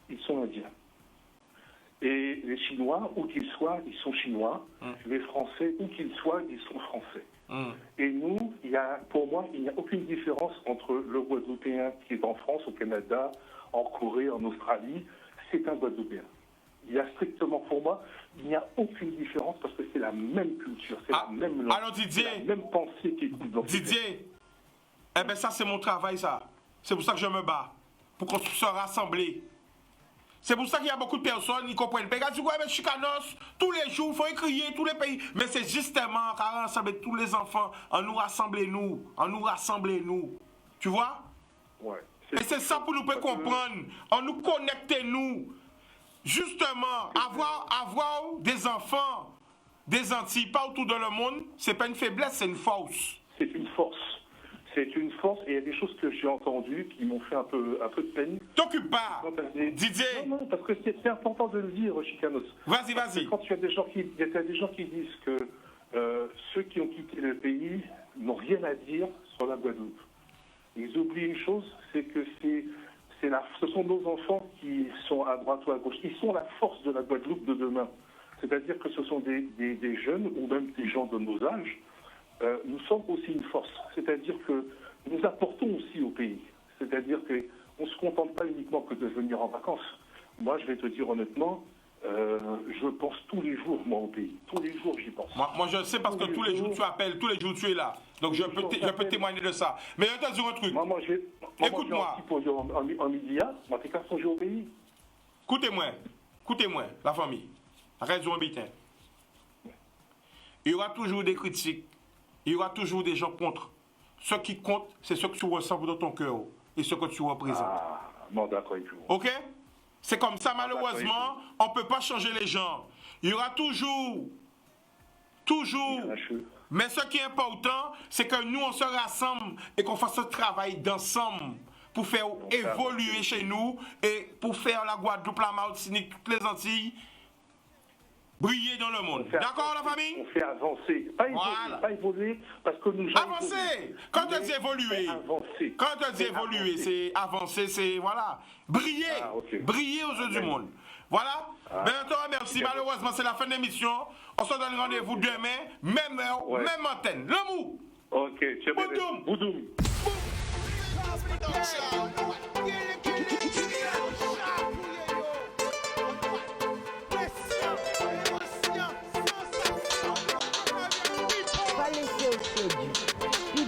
ils sont indiens. Et les Chinois, où qu'ils soient, ils sont chinois. Les Français, où qu'ils soient, ils sont français. Et nous, pour moi, il n'y a aucune différence entre le Guadeloupéen qui est en France, au Canada, en Corée, en Australie. C'est un Guadeloupéen. Il y a strictement, pour moi, il n'y a aucune différence parce que c'est la même culture, c'est la même langue, alors Didier, c'est la même pensée qui est dans Didier, eh bien ça c'est mon travail ça. C'est pour ça que je me bats. Pour qu'on se rassemble. C'est pour ça qu'il y a beaucoup de personnes qui comprennent pas. Regarde, tu vois, avec Chicanos, tous les jours, il faut crier, tous les pays. Mais c'est justement car rassembler tous les enfants, en nous rassembler-nous, Tu vois? Ouais. Et c'est ça pour nous peut comprendre. En nous connecter-nous. Justement, avoir des enfants, des Antilles partout dans le monde, c'est pas une faiblesse, c'est une force. C'est une force. C'est une force et il y a des choses que j'ai entendues qui m'ont fait un peu de peine. T'occupe pas, Didier. Non, parce que c'est important de le dire, Chicanos. Vas-y. Quand il y a des gens qui disent que ceux qui ont quitté le pays n'ont rien à dire sur la Guadeloupe. Ils oublient une chose, c'est que ce sont nos enfants qui sont à droite ou à gauche. Ils sont la force de la Guadeloupe de demain. C'est-à-dire que ce sont des jeunes ou même des gens de nos âges. Nous sommes aussi une force. C'est-à-dire que nous apportons aussi au pays. C'est-à-dire qu'on ne se contente pas uniquement que de venir en vacances. Moi, je vais te dire honnêtement, je pense tous les jours, moi, au pays. Tous les jours, j'y pense. Moi, je sais parce que tous les jours, tu appelles, tous les jours, tu es là. Donc, je peux témoigner de ça. Mais je vais te dire un truc. Écoute-moi. En média, moi, t'es qu'à songer au pays. Écoutez-moi, la famille. Raison habitant. Il y aura toujours des critiques. Il y aura toujours des gens contre. Ce qui compte, c'est ce que tu ressens dans ton cœur et ce que tu représentes. Bon, d'accord. Ok? C'est comme ça, malheureusement, on ne peut pas changer les gens. Il y aura toujours. Mais ce qui est important, c'est que nous, on se rassemble et qu'on fasse ce travail d'ensemble pour faire évoluer chez nous et pour faire la Guadeloupe, la Martinique, toutes les Antilles briller dans le monde. D'accord, la famille? On fait avancer. Pas évoluer, parce que nous... Avancer! Quand on dit évoluer, c'est avancer, c'est, voilà, briller. Briller aux yeux du monde. Voilà. Bientôt, merci. Malheureusement, c'est la fin de l'émission. On se donne rendez-vous demain, même heure, même antenne. L'amour! Ok, tiens, Boudoum.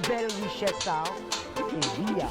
Belle richesse, et via.